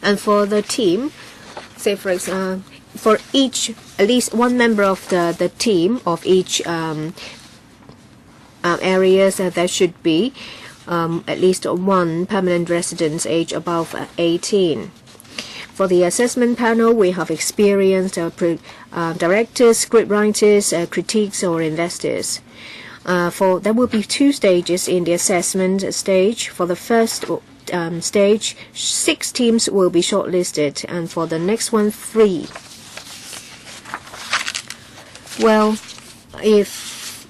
And for the team, say for example, for each, at least one member of the team of each areas, there should be at least one permanent residence age above 18. For the assessment panel, we have experienced directors, scriptwriters, critiques, or investors. There will be two stages in the assessment stage. For the first stage, 6 teams will be shortlisted, and for the next one, 3. Well, if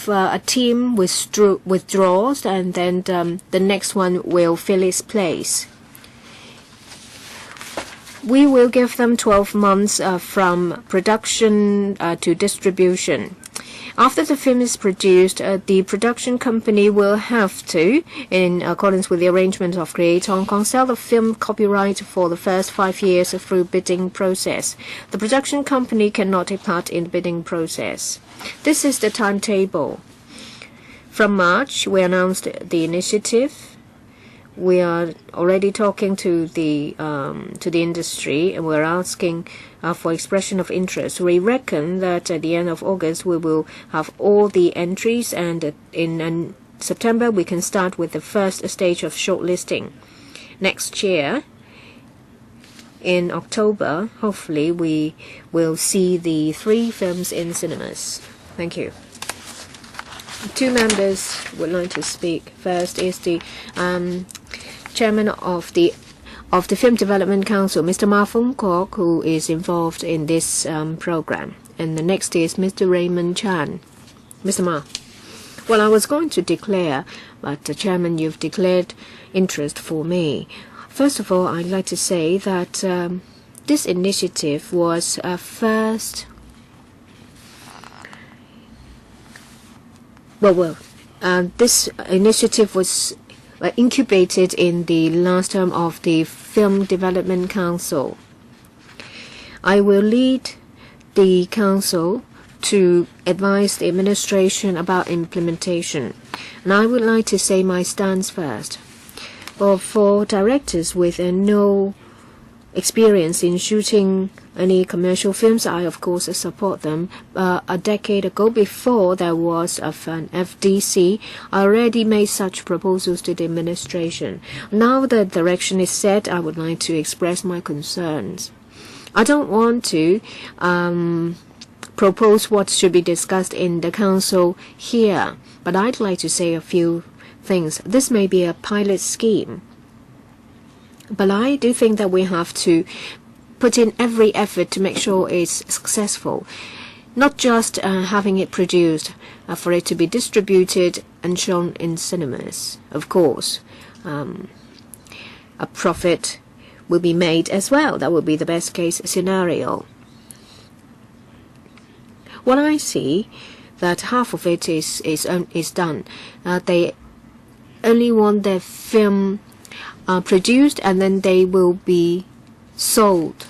a team withdraws, and then the next one will fill its place. We will give them 12 months from production to distribution. After the film is produced, the production company will have to, in accordance with the arrangement of Create Hong Kong, sell the film copyright for the first 5 years through bidding process. The production company cannot take part in the bidding process. This is the timetable. From March, we announced the initiative. We are already talking to the industry, and we're asking for expression of interest. We reckon that at the end of August we will have all the entries, and in September we can start with the first stage of shortlisting. Next year, in October, hopefully we will see the 3 films in cinemas. Thank you. 2 members would like to speak. First is the Chairman of the Film Development Council, Mr. Ma Fung Kok, who is involved in this program. And the next is Mr. Raymond Chan. Mr. Ma. Well, I was going to declare, but Chairman, you've declared interest for me. First of all, I'd like to say that this initiative was first. This initiative was incubated in the last term of the Film Development Council. I will lead the council to advise the administration about implementation. And I would like to say my stance first. Well, for directors with no experience in shooting any commercial films, I of course support them. A decade ago, before there was an FDC, I already made such proposals to the administration. Now the direction is set, I would like to express my concerns. I don't want to propose what should be discussed in the council here, but I'd like to say a few things. This may be a pilot scheme, but I do think that we have to put in every effort to make sure it's successful. Not just having it produced, for it to be distributed and shown in cinemas, of course. a profit will be made as well. That would be the best case scenario. What I see, that half of it is done. They only want their film produced, and then they will be sold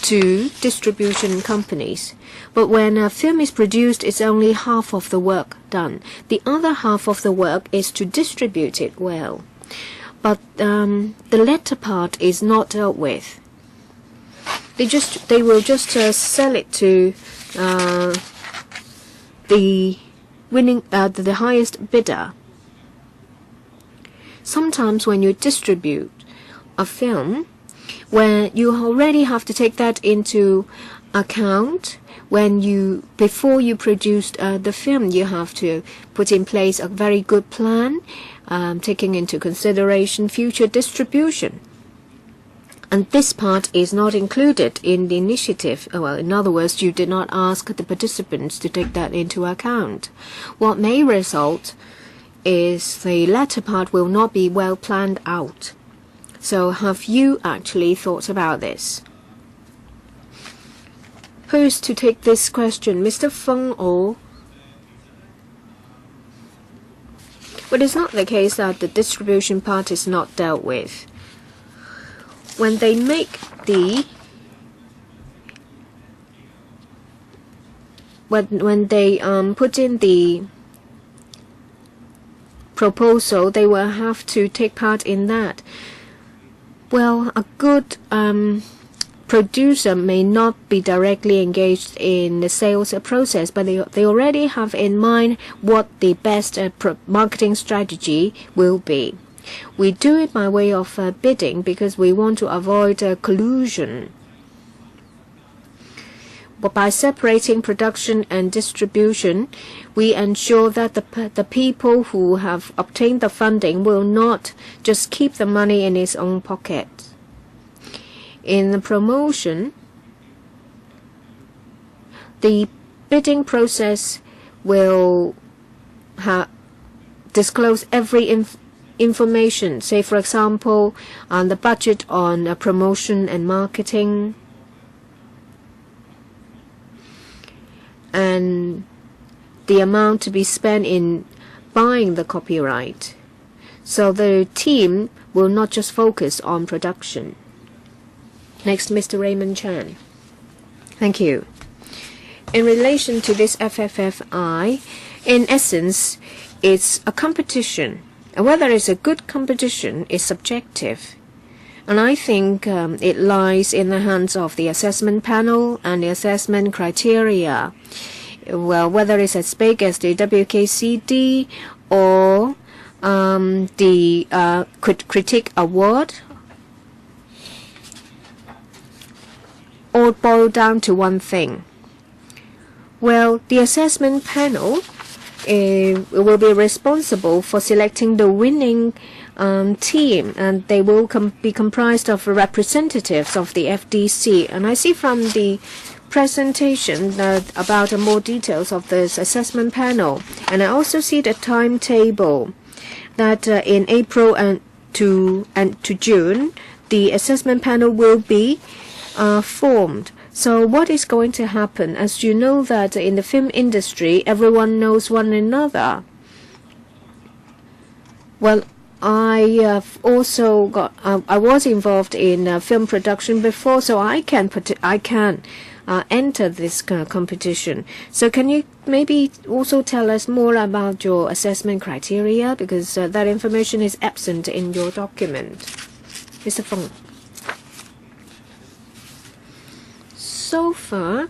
to distribution companies. But when a film is produced, it's only half of the work done. The other half of the work is to distribute it well. But the latter part is not dealt with. They will just sell it to the highest bidder. Sometimes when you distribute a film, when you already have to take that into account, before you produced the film, you have to put in place a very good plan, taking into consideration future distribution. And this part is not included in the initiative. Well, in other words, you did not ask the participants to take that into account. What may result is the latter part will not be well planned out. So have you actually thought about this? Who is to take this question, Mr. Feng or? But it's not the case that the distribution part is not dealt with. When they make when they put in the proposal, they will have to take part in that. Well, a good producer may not be directly engaged in the sales process, but they already have in mind what the best marketing strategy will be. We do it by way of bidding because we want to avoid collusion. But by separating production and distribution, we ensure that the people who have obtained the funding will not just keep the money in his own pocket. In the promotion, the bidding process will disclose every information. Say, for example, on the budget on promotion and marketing, and the amount to be spent in buying the copyright. So the team will not just focus on production. Next, Mr. Raymond Chan. Thank you. In relation to this FFFI, in essence, it's a competition. And whether it's a good competition is subjective. And I think it lies in the hands of the assessment panel and the assessment criteria. Well, whether it's as big as the WKCD or the Critic Award, all boil down to one thing. Well, the assessment panel will be responsible for selecting the winning team, and they will be comprised of representatives of the FDC. And I see from the presentation about more details of this assessment panel, and I also see the timetable that in April and to June, the assessment panel will be formed. So what is going to happen? As you know that in the film industry, everyone knows one another. Well, I have also I was involved in film production before, so I can enter this competition. So can you maybe also tell us more about your assessment criteria, because that information is absent in your document, Mr. Feng. So far,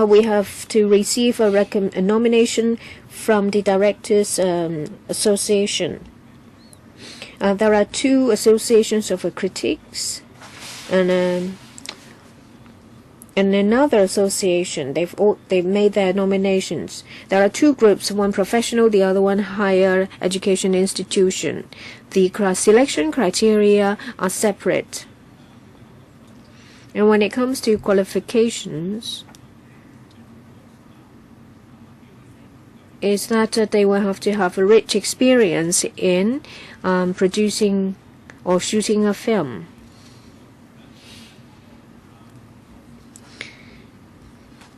we have to receive a nomination from the Directors Association. There are two associations of critics, and another association. They've made their nominations. There are two groups: one professional, the other one higher education institution. The selection criteria are separate. And when it comes to qualifications, is that they will have to have a rich experience in producing or shooting a film.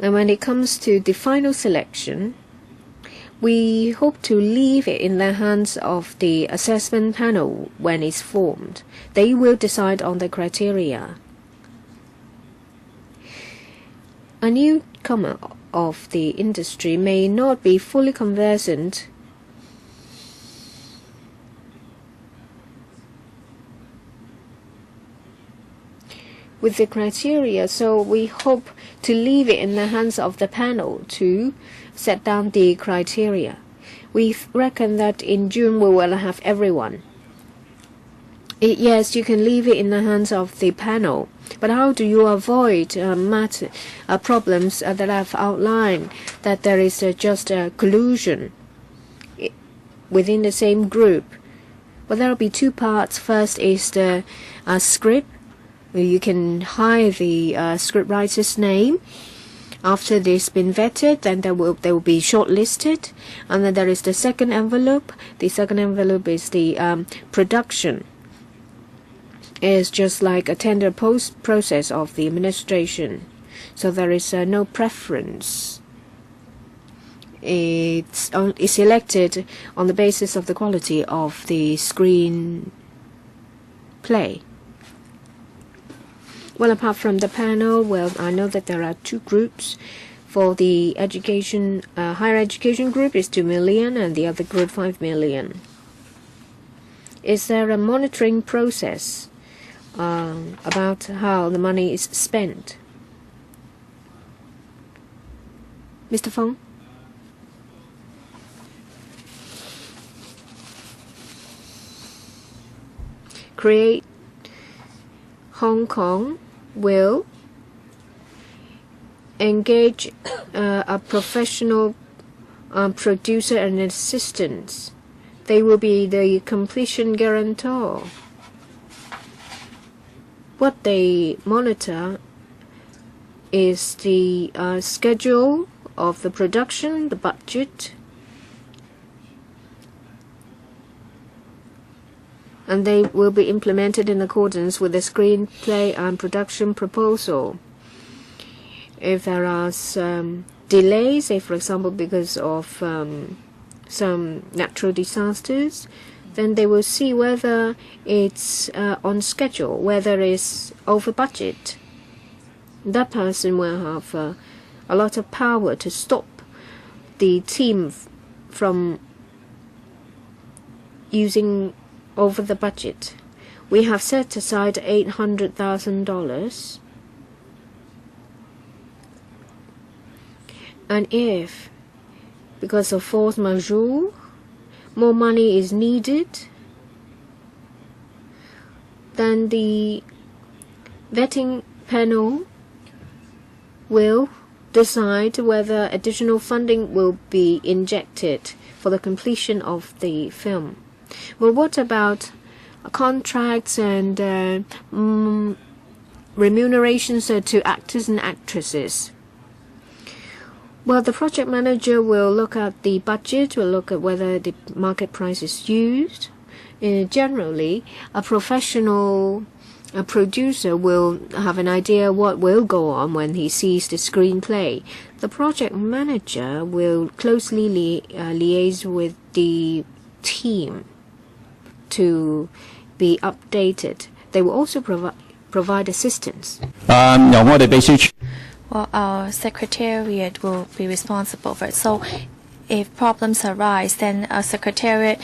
And when it comes to the final selection, we hope to leave it in the hands of the assessment panel when it's formed. They will decide on the criteria. A newcomer of the industry may not be fully conversant with the criteria, so we hope to leave it in the hands of the panel to set down the criteria. We reckon that in June we will have everyone. Yes, you can leave it in the hands of the panel, but how do you avoid problems that I've outlined, that there is just a collusion within the same group? Well, there will be two parts. First is the script. You can hide the scriptwriter's name. After this been vetted, then they will be shortlisted, and then there is the second envelope. The second envelope is the production. It's just like a tender process of the administration, so there is no preference. It's selected on the basis of the quality of the screen play. Well, apart from the panel, well, I know that there are two groups. For the education, higher education group is 2 million, and the other group 5 million. Is there a monitoring process about how the money is spent? Mr. Fong? Create Hong Kong will engage a professional producer and assistants. They will be the completion guarantor. What they monitor is the schedule of the production, the budget, and they will be implemented in accordance with the screenplay and production proposal. If there are some delays, say for example because of some natural disasters, then they will see whether it's on schedule, whether it's over budget. That person will have a lot of power to stop the team from using over the budget. We have set aside $800,000, and if because of force majeure more money is needed, then the vetting panel will decide whether additional funding will be injected for the completion of the film. Well, what about contracts and remunerations to actors and actresses? Well, the project manager will look at the budget, will look at whether the market price is used. Generally, a professional producer will have an idea what will go on when he sees the screenplay. The project manager will closely liaise with the team to be updated. They will also provide assistance. Well, our secretariat will be responsible for it. So if problems arise, then our secretariat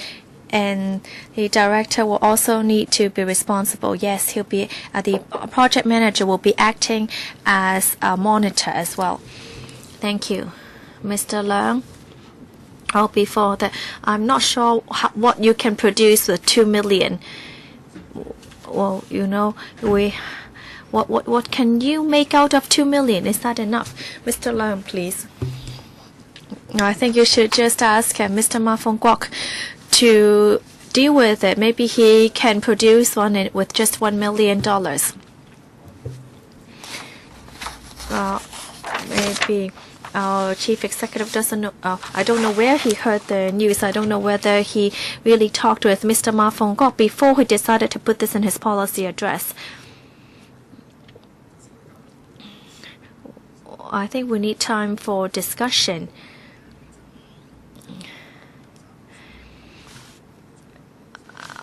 and the director will also need to be responsible. Yes, he'll be the project manager will be acting as a monitor as well. Thank you, Mr. Leung. Oh, before that, I'm not sure what you can produce with 2 million. Well, you know, what can you make out of 2 million? Is that enough? Mr. Leung, please. I think you should just ask Mr. Ma Fong Guok to deal with it. Maybe he can produce one with just $1 million. Maybe our chief executive doesn't know. I don't know where he heard the news. I don't know whether he really talked with Mr. Ma Fong-gok before he decided to put this in his policy address. I think we need time for discussion.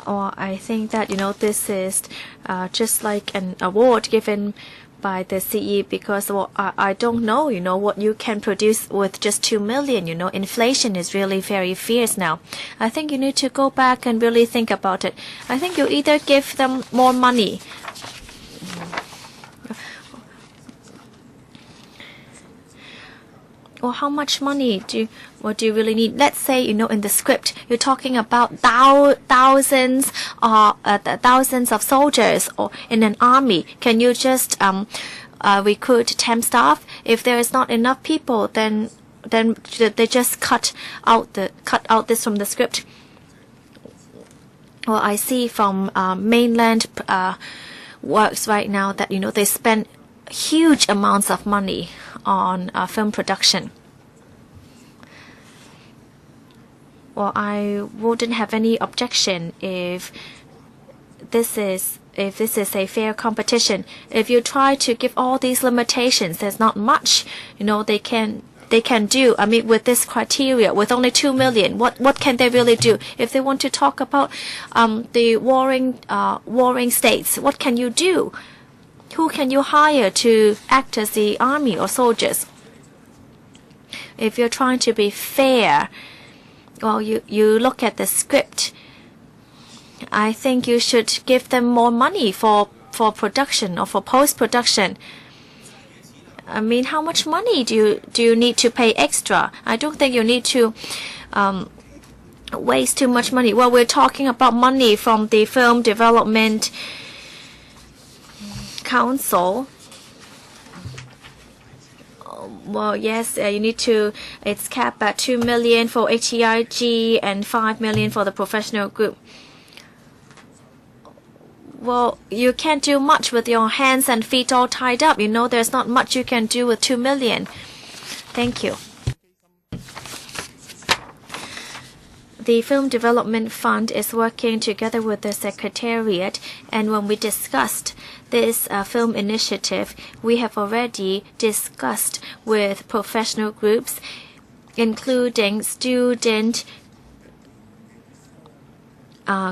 Or I think that, this is just like an award given by the CE, because I don't know, what you can produce with just 2 million. Inflation is really very fierce now. I think you need to go back and really think about it. I think you either give them more money. Or how much money do you really need? Let's say, in the script, you're talking about thousands of soldiers or in an army. Can you just recruit temp staff? If there is not enough people, then they just cut out this from the script. Well, I see from mainland works right now that they spend huge amounts of money on film production. Well, I wouldn't have any objection if this is a fair competition. If you try to give all these limitations, there's not much they can do. I mean, with this criteria, with only 2 million, what can they really do? If they want to talk about the warring states, what can you do? Who can you hire to act as the army or soldiers? If you're trying to be fair, well, you look at the script. I think you should give them more money for production or for post-production. I mean, how much money do you need to pay extra? I don't think you need to waste too much money. Well, we're talking about money from the Film Development Council. Well, yes, you need to. It's capped at 2 million for HEIG and 5 million for the professional group. Well, you can't do much with your hands and feet all tied up. There's not much you can do with 2 million. Thank you. The Film Development Fund is working together with the Secretariat, and when we discussed this film initiative, we have already discussed with professional groups, including student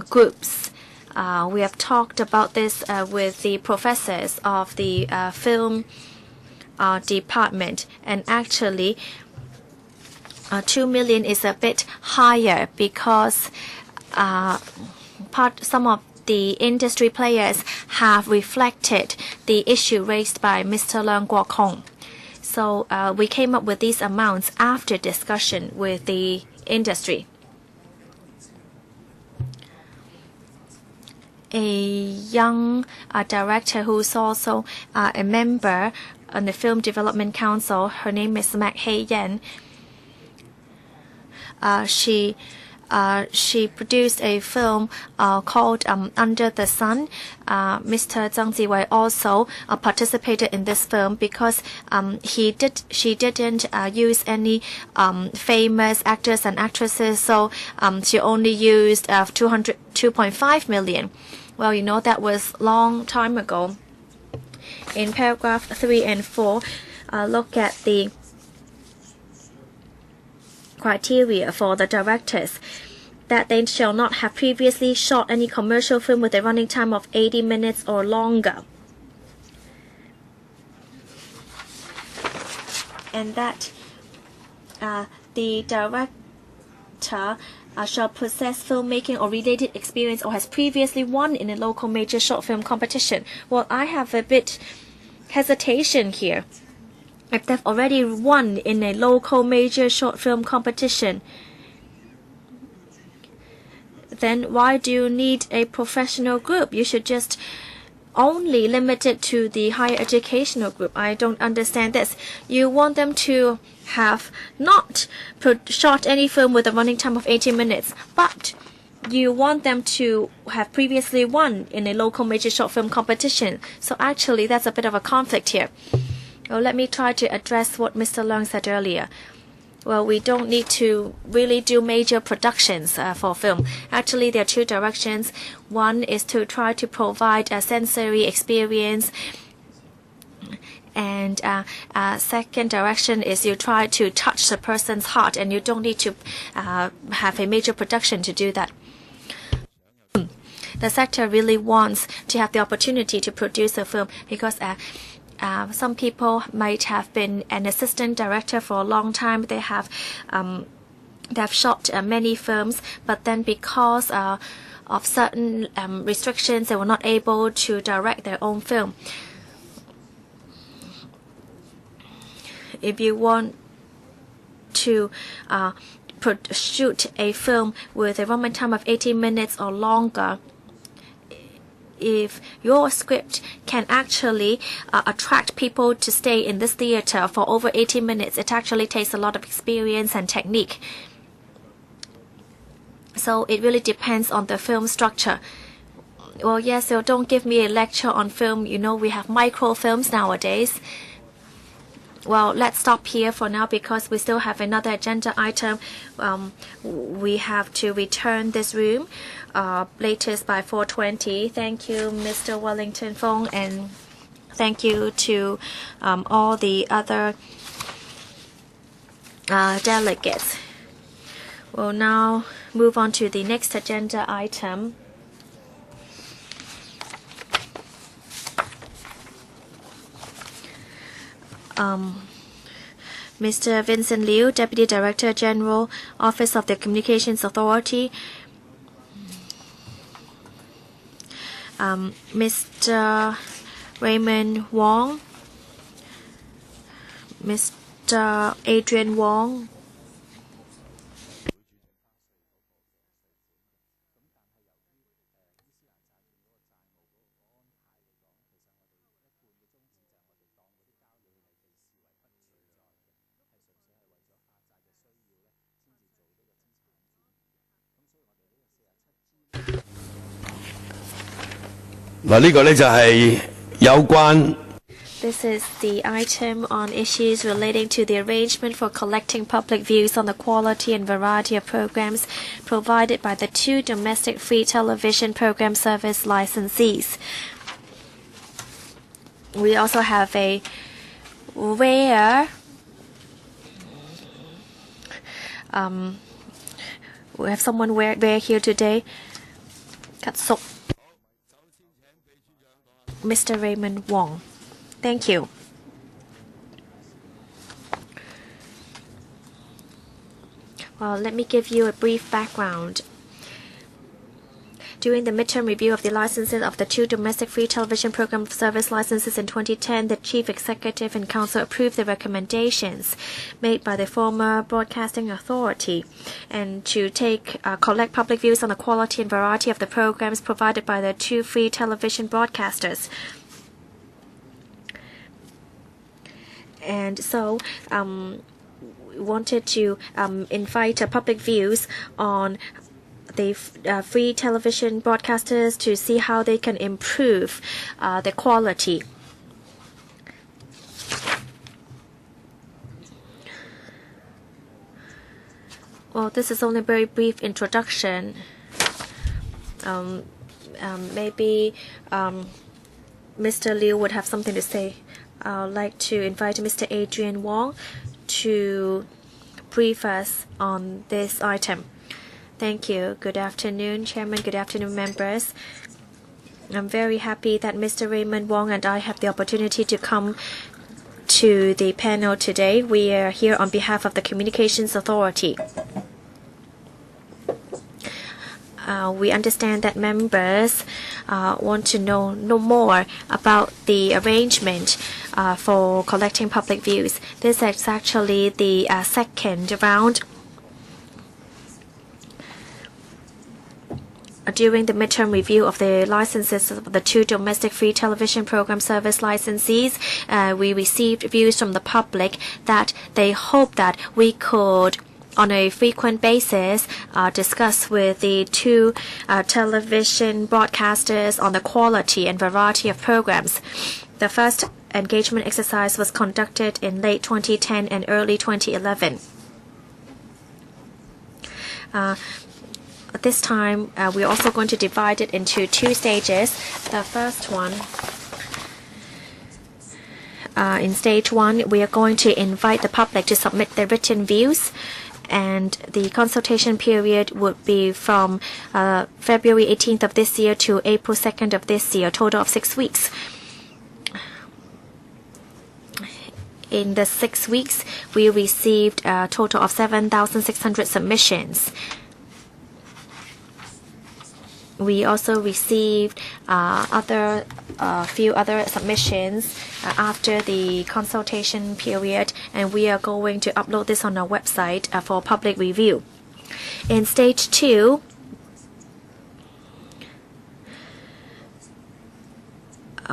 groups. We have talked about this with the professors of the film department, and actually 2 million is a bit higher because some of the industry players have reflected the issue raised by Mr. Leung Kwok-hong. So we came up with these amounts after discussion with the industry. A young director who's also a member on the Film Development Council, her name is Mak Hei Yen. She produced a film called Under the Sun. Mr. Zhang Ziwei also participated in this film because she didn't use any famous actors and actresses, so she only used 2.5 million. Well, that was long time ago. In paragraph 3 and 4, look at the criteria for the directors, that they shall not have previously shot any commercial film with a running time of 80 minutes or longer, and that the director shall possess filmmaking or related experience or has previously won in a local major short film competition. Well, I have a bit hesitation here. If they've already won in a local major short film competition, then why do you need a professional group? You should just only limit it to the higher educational group. I don't understand this. You want them to have not shot any film with a running time of 80 minutes, but you want them to have previously won in a local major short film competition. So actually, that's a bit of a conflict here. Well, let me try to address what Mr. Leung said earlier. Well, we don't need to really do major productions for film. Actually, there are two directions. One is to try to provide a sensory experience. And second direction is you try to touch the person's heart, and you don't need to have a major production to do that. The sector really wants to have the opportunity to produce a film because some people might have been an assistant director for a long time. They have shot many films, but then because of certain restrictions, they were not able to direct their own film. If you want to shoot a film with a running time of 18 minutes or longer, if your script can actually attract people to stay in this theater for over 18 minutes, it actually takes a lot of experience and technique. So it really depends on the film structure. Well, yes, so don't give me a lecture on film. You know, we have microfilms nowadays. Well, let's stop here for now because we still have another agenda item. We have to return this room latest by 4:20. Thank you, Mr. Wellington Fong, and thank you to all the other delegates. We'll now move on to the next agenda item. Mr. Vincent Liu, Deputy Director General, Office of the Communications Authority. Mr. Raymond Wong, Mr. Adrian Wong, This is the item on issues relating to the arrangement for collecting public views on the quality and variety of programs provided by the two domestic free television program service licensees. We also have a rare we have someone rare here today. Katsuk. Mr. Raymond Wong. Thank you. Well, let me give you a brief background. During the midterm review of the licenses of the two domestic free television program service licenses in 2010, the Chief Executive and Council approved the recommendations made by the former Broadcasting Authority and to collect public views on the quality and variety of the programs provided by the two free television broadcasters. And so, we wanted to invite public views on the free television broadcasters to see how they can improve the quality. Well, this is only a very brief introduction. Maybe Mr. Liu would have something to say. I'd like to invite Mr. Adrian Wong to brief us on this item. Thank you. Good afternoon, Chairman. Good afternoon, members. I'm very happy that Mr. Raymond Wong and I have the opportunity to come to the panel today. We are here on behalf of the Communications Authority. We understand that members want to know more about the arrangement for collecting public views. This is actually the second round. During the midterm review of the licenses of the two domestic free television program service licensees, we received views from the public that they hope that we could, on a frequent basis, discuss with the two television broadcasters on the quality and variety of programs. The first engagement exercise was conducted in late 2010 and early 2011. This time, we're also going to divide it into 2 stages. The first one, in stage 1, we are going to invite the public to submit their written views, and the consultation period would be from February 18th of this year to April 2nd of this year, a total of 6 weeks. In the 6 weeks, we received a total of 7,600 submissions. We also received few other submissions after the consultation period, and we are going to upload this on our website for public review. In stage 2,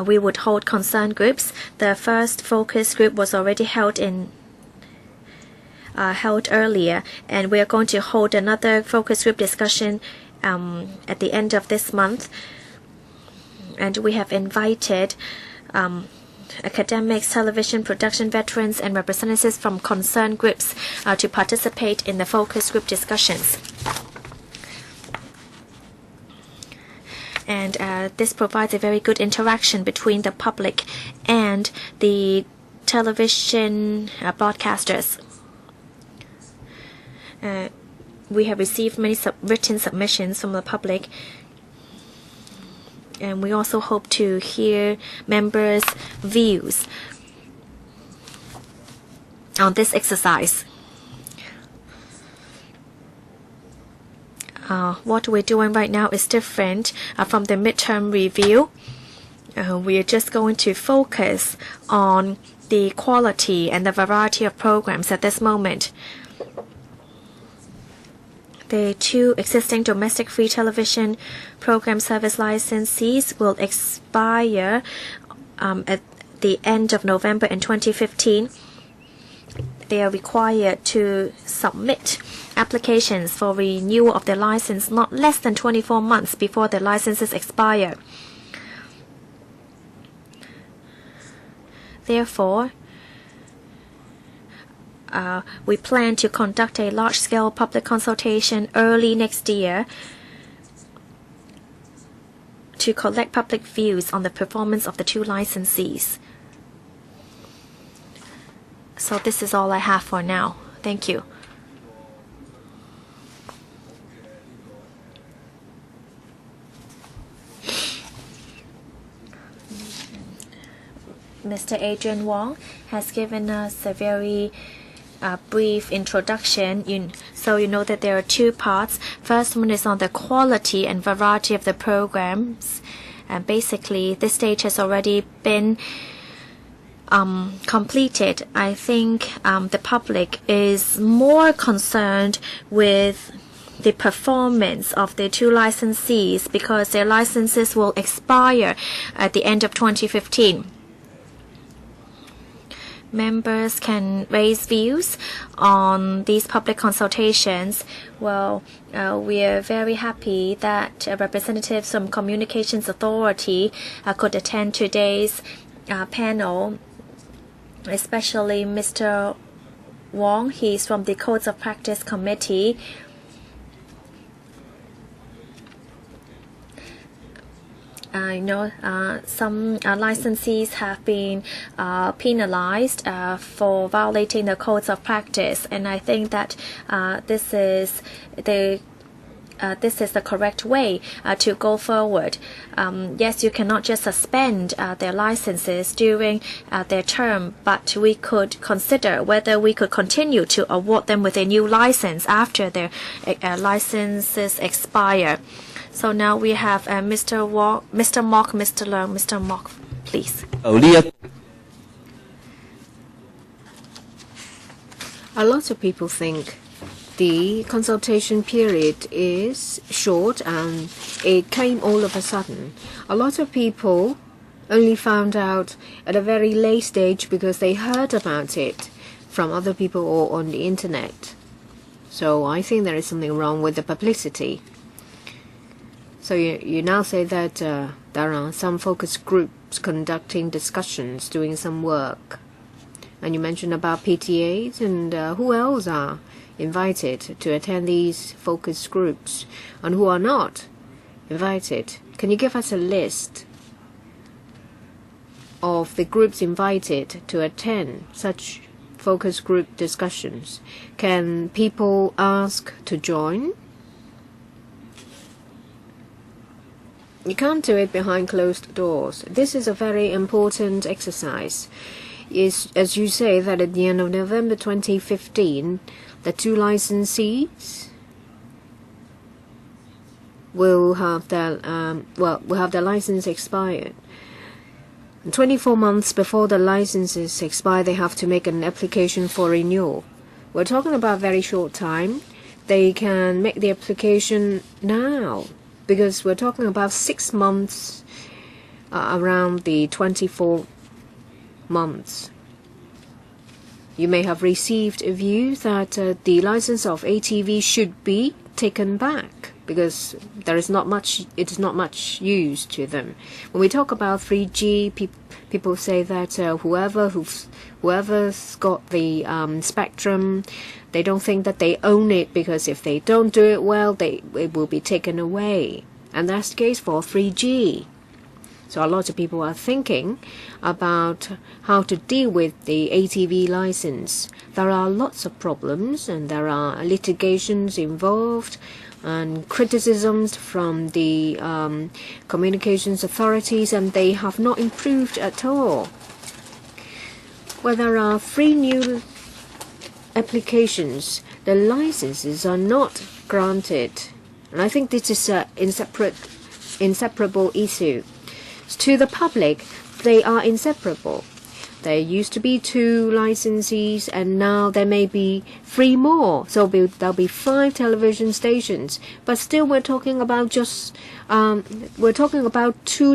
we would hold concerned groups. The first focus group was already held earlier, and we are going to hold another focus group discussion at the end of this month, and we have invited academics, television production veterans, and representatives from concerned groups to participate in the focus group discussions. And this provides a very good interaction between the public and the television broadcasters. We have received many written submissions from the public, and we also hope to hear members' views on this exercise. What we're doing right now is different from the midterm review. We are just going to focus on the quality and the variety of programs at this moment. The 2 existing domestic free television program service licensees will expire at the end of November in 2015. They are required to submit applications for renewal of their license not less than 24 months before their licenses expire. Therefore, we plan to conduct a large-scale public consultation early next year to collect public views on the performance of the 2 licensees. So this is all I have for now. Thank you. Mr. Adrian Wong has given us a very brief introduction. So you know that there are 2 parts. First one is on the quality and variety of the programs. And basically, this stage has already been completed. I think the public is more concerned with the performance of the 2 licensees because their licenses will expire at the end of 2015. Members can raise views on these public consultations. Well, we are very happy that representatives from Communications Authority could attend today's panel, especially Mr. Wong. He's from the Codes of Practice Committee. I know some licensees have been penalized for violating the codes of practice, and I think that this is the correct way to go forward. Yes, you cannot just suspend their licenses during their term, but we could consider whether we could continue to award them with a new license after their licenses expire. So now we have Mr. Mock, Mr. Leung. Mr. Mock, please. A lot of people think the consultation period is short and it came all of a sudden. A lot of people only found out at a very late stage because they heard about it from other people or on the internet. So I think there is something wrong with the publicity. So you now say that there are some focus groups conducting discussions, doing some work. And you mentioned about PTAs, and who else are invited to attend these focus groups and who are not invited? Can you give us a list of the groups invited to attend such focus group discussions? Can people ask to join? You can't do it behind closed doors. This is a very important exercise. As you say, that at the end of November 2015, the 2 licensees will have their license expired. And 24 months before the licenses expire, they have to make an application for renewal. We're talking about very short time. They can make the application now, because we're talking about 6 months around the 24 months. You may have received a view that the license of ATV should be taken back because it is not much use to them. When we talk about 3G, people say that whoever's got the spectrum, they don't think that they own it, because if they don't do it well, it will be taken away. And that's the case for 3G. So a lot of people are thinking about how to deal with the ATV license. There are lots of problems, and there are litigations involved and criticisms from the communications authorities, and they have not improved at all. Well, there are 3 new applications. The licenses are not granted, and I think this is an inseparable issue. To the public, they are inseparable. There used to be 2 licensees, and now there may be 3 more. So there'll be 5 television stations. But still, we're talking about 2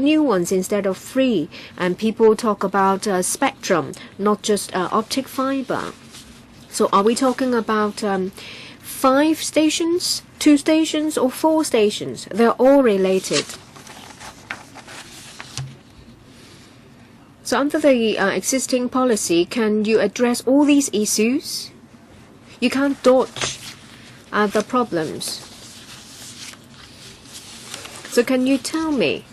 new ones instead of 3. And people talk about spectrum, not just optic fiber. So are we talking about 5 stations, 2 stations, or 4 stations? They're all related. So under the existing policy, can you address all these issues? You can't dodge the problems. So can you tell me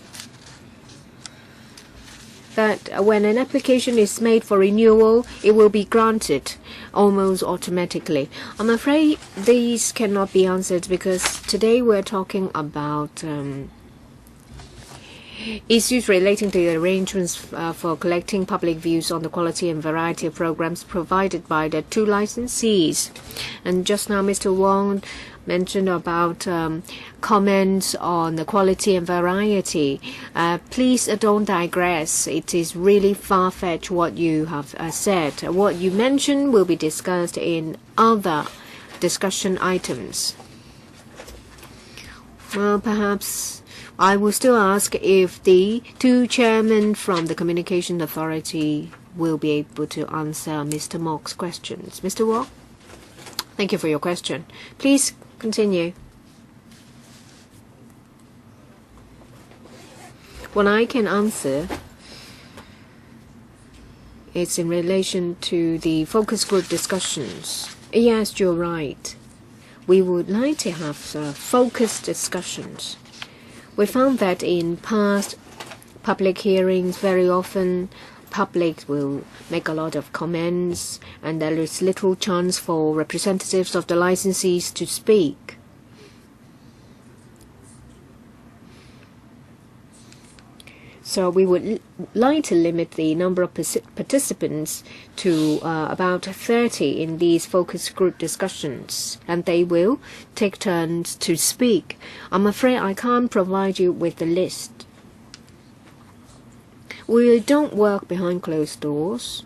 that when an application is made for renewal, it will be granted almost automatically? I'm afraid these cannot be answered, because today we're talking about issues relating to the arrangements for collecting public views on the quality and variety of programs provided by the 2 licensees. And just now Mr. Wong mentioned about comments on the quality and variety. Please don't digress. It is really far-fetched what you have said. What you mentioned will be discussed in other discussion items. Well, perhaps I will still ask if the 2 chairmen from the Communication Authority will be able to answer Mr. Mok's questions. Mr. Wong, thank you for your question. Please continue. What I can answer is in relation to the focus group discussions. Yes, you're right. We would like to have focused discussions. We found that in past public hearings, very often public will make a lot of comments, and there is little chance for representatives of the licensees to speak. So we would like to limit the number of participants to about 30 in these focus group discussions, and they will take turns to speak. I'm afraid I can't provide you with the list. We don't work behind closed doors.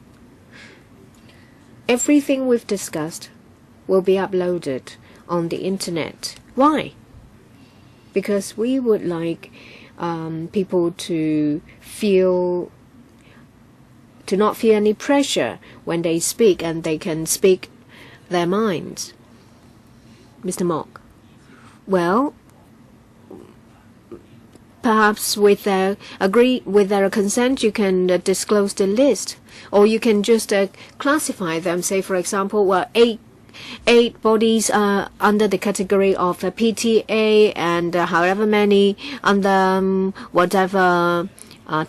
Everything we've discussed will be uploaded on the internet. Why? Because we would like people to not feel any pressure when they speak, and they can speak their minds. Mr. Mok, well, perhaps with their consent, you can disclose the list, or you can just classify them. Say, for example, eight bodies are under the category of PTA, and however many under whatever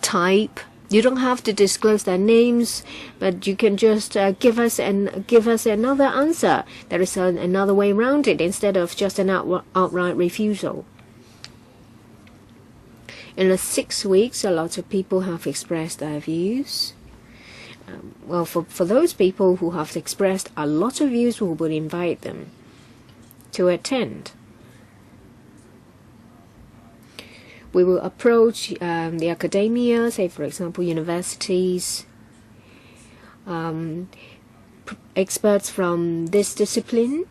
type. You don't have to disclose their names, but you can just give us another answer. There is another way around it instead of just an outright refusal. In the 6 weeks, a lot of people have expressed their views. Well, for those people who have expressed a lot of views, we would invite them to attend. We will approach the academia, say for example universities, experts from this discipline,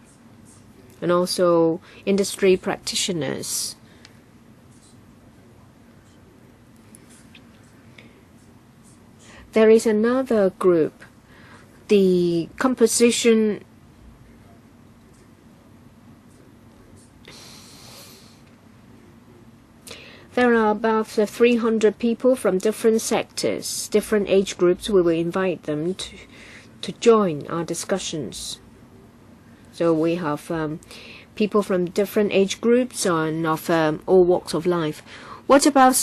and also industry practitioners. There is another group. The composition there are about 300 people from different sectors, different age groups. We will invite them to join our discussions. So we have people from different age groups and of all walks of life. What about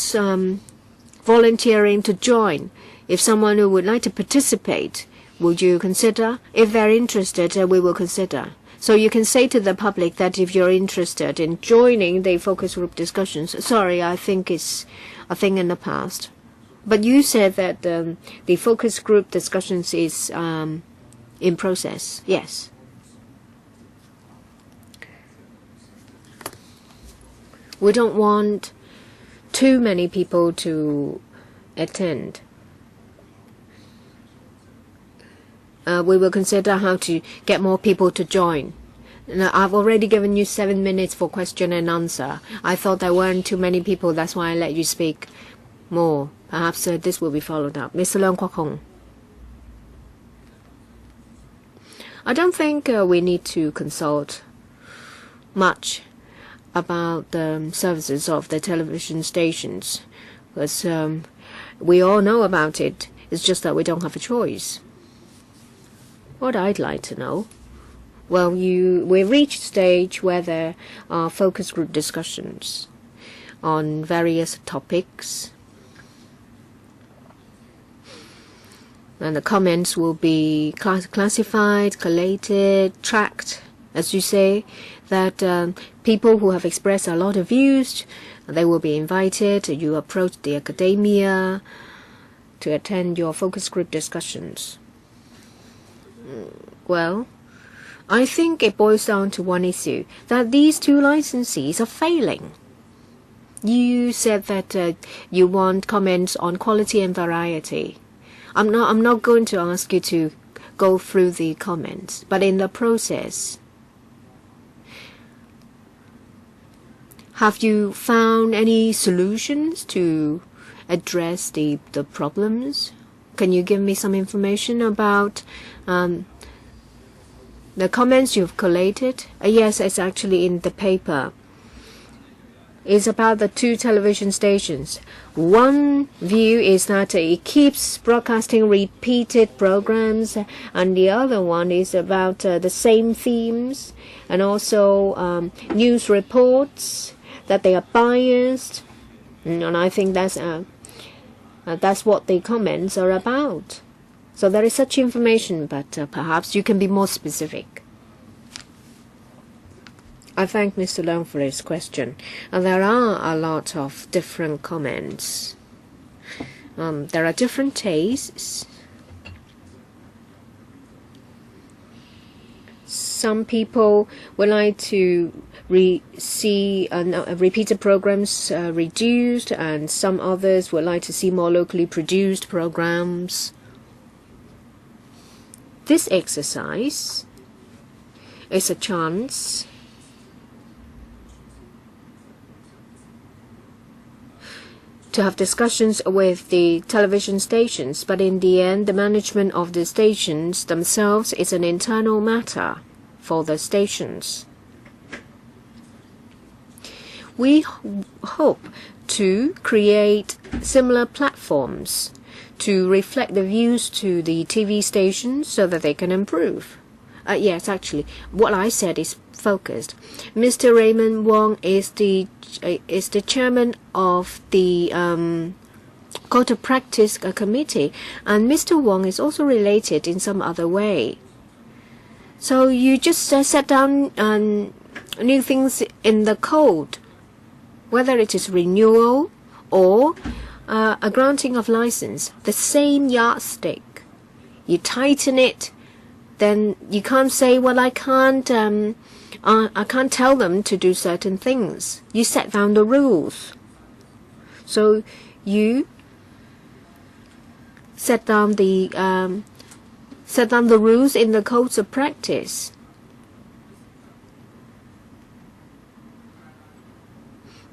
volunteering to join? If someone who would like to participate, would you consider? If they're interested, we will consider. So you can say to the public that if you're interested in joining the focus group discussions, sorry, I think it's a thing in the past. But you said that the focus group discussions is in process. Yes. We don't want too many people to attend. We will consider how to get more people to join. Now, I've already given you 7 minutes for question and answer. I thought there weren't too many people, that's why I let you speak more. Perhaps this will be followed up. Mr. Leung Kwok Hong. I don't think we need to consult much about the services of the television stations, because we all know about it. It's just that we don't have a choice. What I'd like to know, well, we've reached a stage where there are focus group discussions on various topics, and the comments will be classified, collated, tracked, as you say, that people who have expressed a lot of views, they will be invited. You approach the academia to attend your focus group discussions. Well, I think it boils down to one issue, that these two licensees are failing. You said that you want comments on quality and variety. I'm not going to ask you to go through the comments, but in the process, have you found any solutions to address the problems? Can you give me some information about the comments you've collated? Yes, it's actually in the paper. It's about the two television stations. One view is that it keeps broadcasting repeated programs, and the other one is about the same themes, and also news reports, that they are biased. And I think that's what the comments are about. So there is such information, but perhaps you can be more specific. I thank Mr. Leung for his question. And there are a lot of different comments. There are different tastes. Some people would like to see repeated programs reduced, and some others would like to see more locally produced programs. This exercise is a chance to have discussions with the television stations, but in the end, the management of the stations themselves is an internal matter for the stations. We hope to create similar platforms to reflect the views to the TV stations so that they can improve. Yes, actually, what I said is focused. Mr. Raymond Wong is the chairman of the Code of Practice Committee, and Mr. Wong is also related in some other way. So you just set down new things in the code, whether it is renewal or a granting of license, the same yardstick. You tighten it, then you can't say, well, I can't tell them to do certain things. You set down the rules. So you set down the rules in the codes of practice.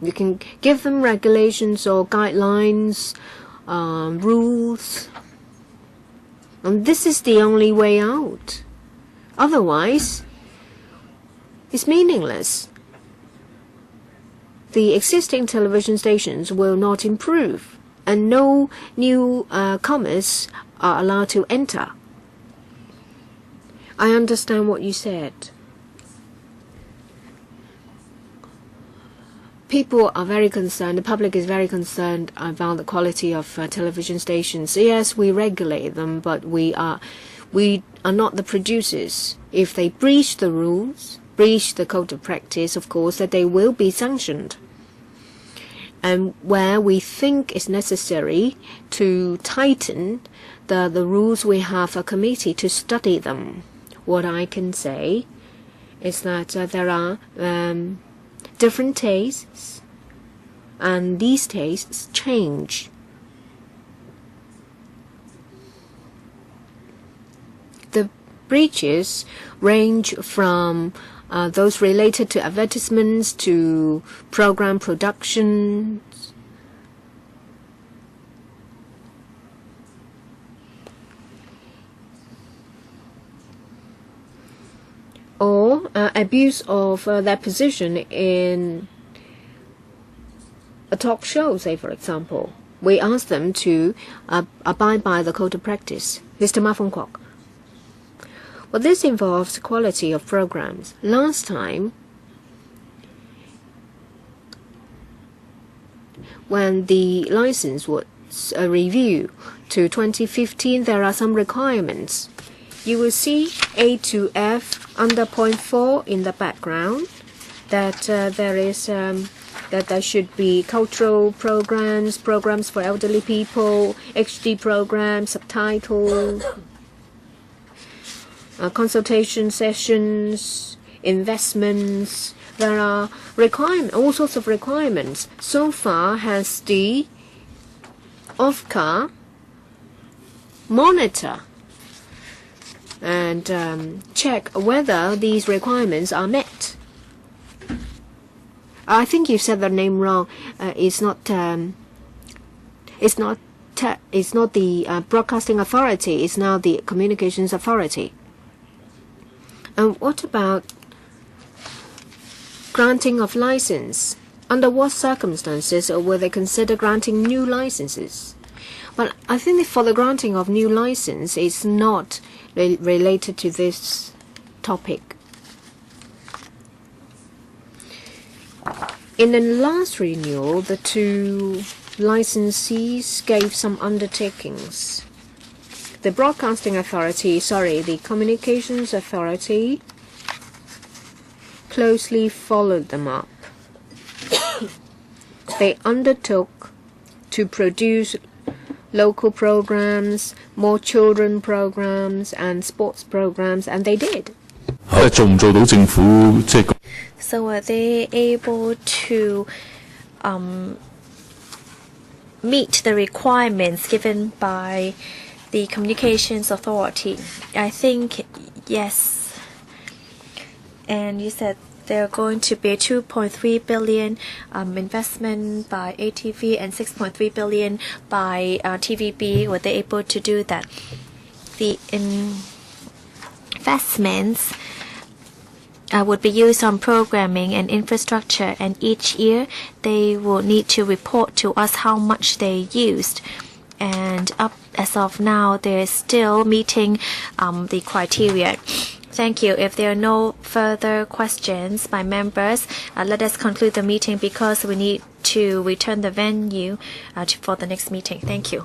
You can give them regulations or guidelines, rules. And this is the only way out. Otherwise, it's meaningless. The existing television stations will not improve, and no new comers are allowed to enter. I understand what you said. People are very concerned, the public is very concerned about the quality of television stations. Yes, we regulate them, but we are not the producers. If they breach the rules, breach the code of practice, of course, that they will be sanctioned. And where we think it's necessary to tighten the rules, we have a committee to study them. What I can say is that there are different tastes, and these tastes change. The breaches range from those related to advertisements to program productions. Or abuse of their position in a talk show, say for example. We ask them to abide by the code of practice. Mr. Ma Fong Kwok. Well, this involves quality of programs. Last time, when the license was reviewed to 2015, there are some requirements. You will see A to F under point 4 in the background, that there should be cultural programs, programs for elderly people, HD programs, subtitles, consultation sessions, investments. There are all sorts of requirements. So far, has the OFCA monitor and check whether these requirements are met. I think you said the name wrong. It's not the Broadcasting Authority. It's now the Communications Authority. And what about granting of license? Under what circumstances will they consider granting new licenses? Well, I think for the granting of new license, it's not related to this topic. In the last renewal, the two licensees gave some undertakings. The the Communications Authority closely followed them up. They undertook to produce local programs, more children programs, and sports programs, and they did. So were they able to meet the requirements given by the Communications Authority? I think yes. And you said there are going to be 2.3 billion investment by ATV and 6.3 billion by TVB. Were they able to do that? The investments would be used on programming and infrastructure, and each year they will need to report to us how much they used. And as of now, they're still meeting the criteria. Thank you. If there are no further questions by members, let us conclude the meeting because we need to return the venue for the next meeting. Thank you.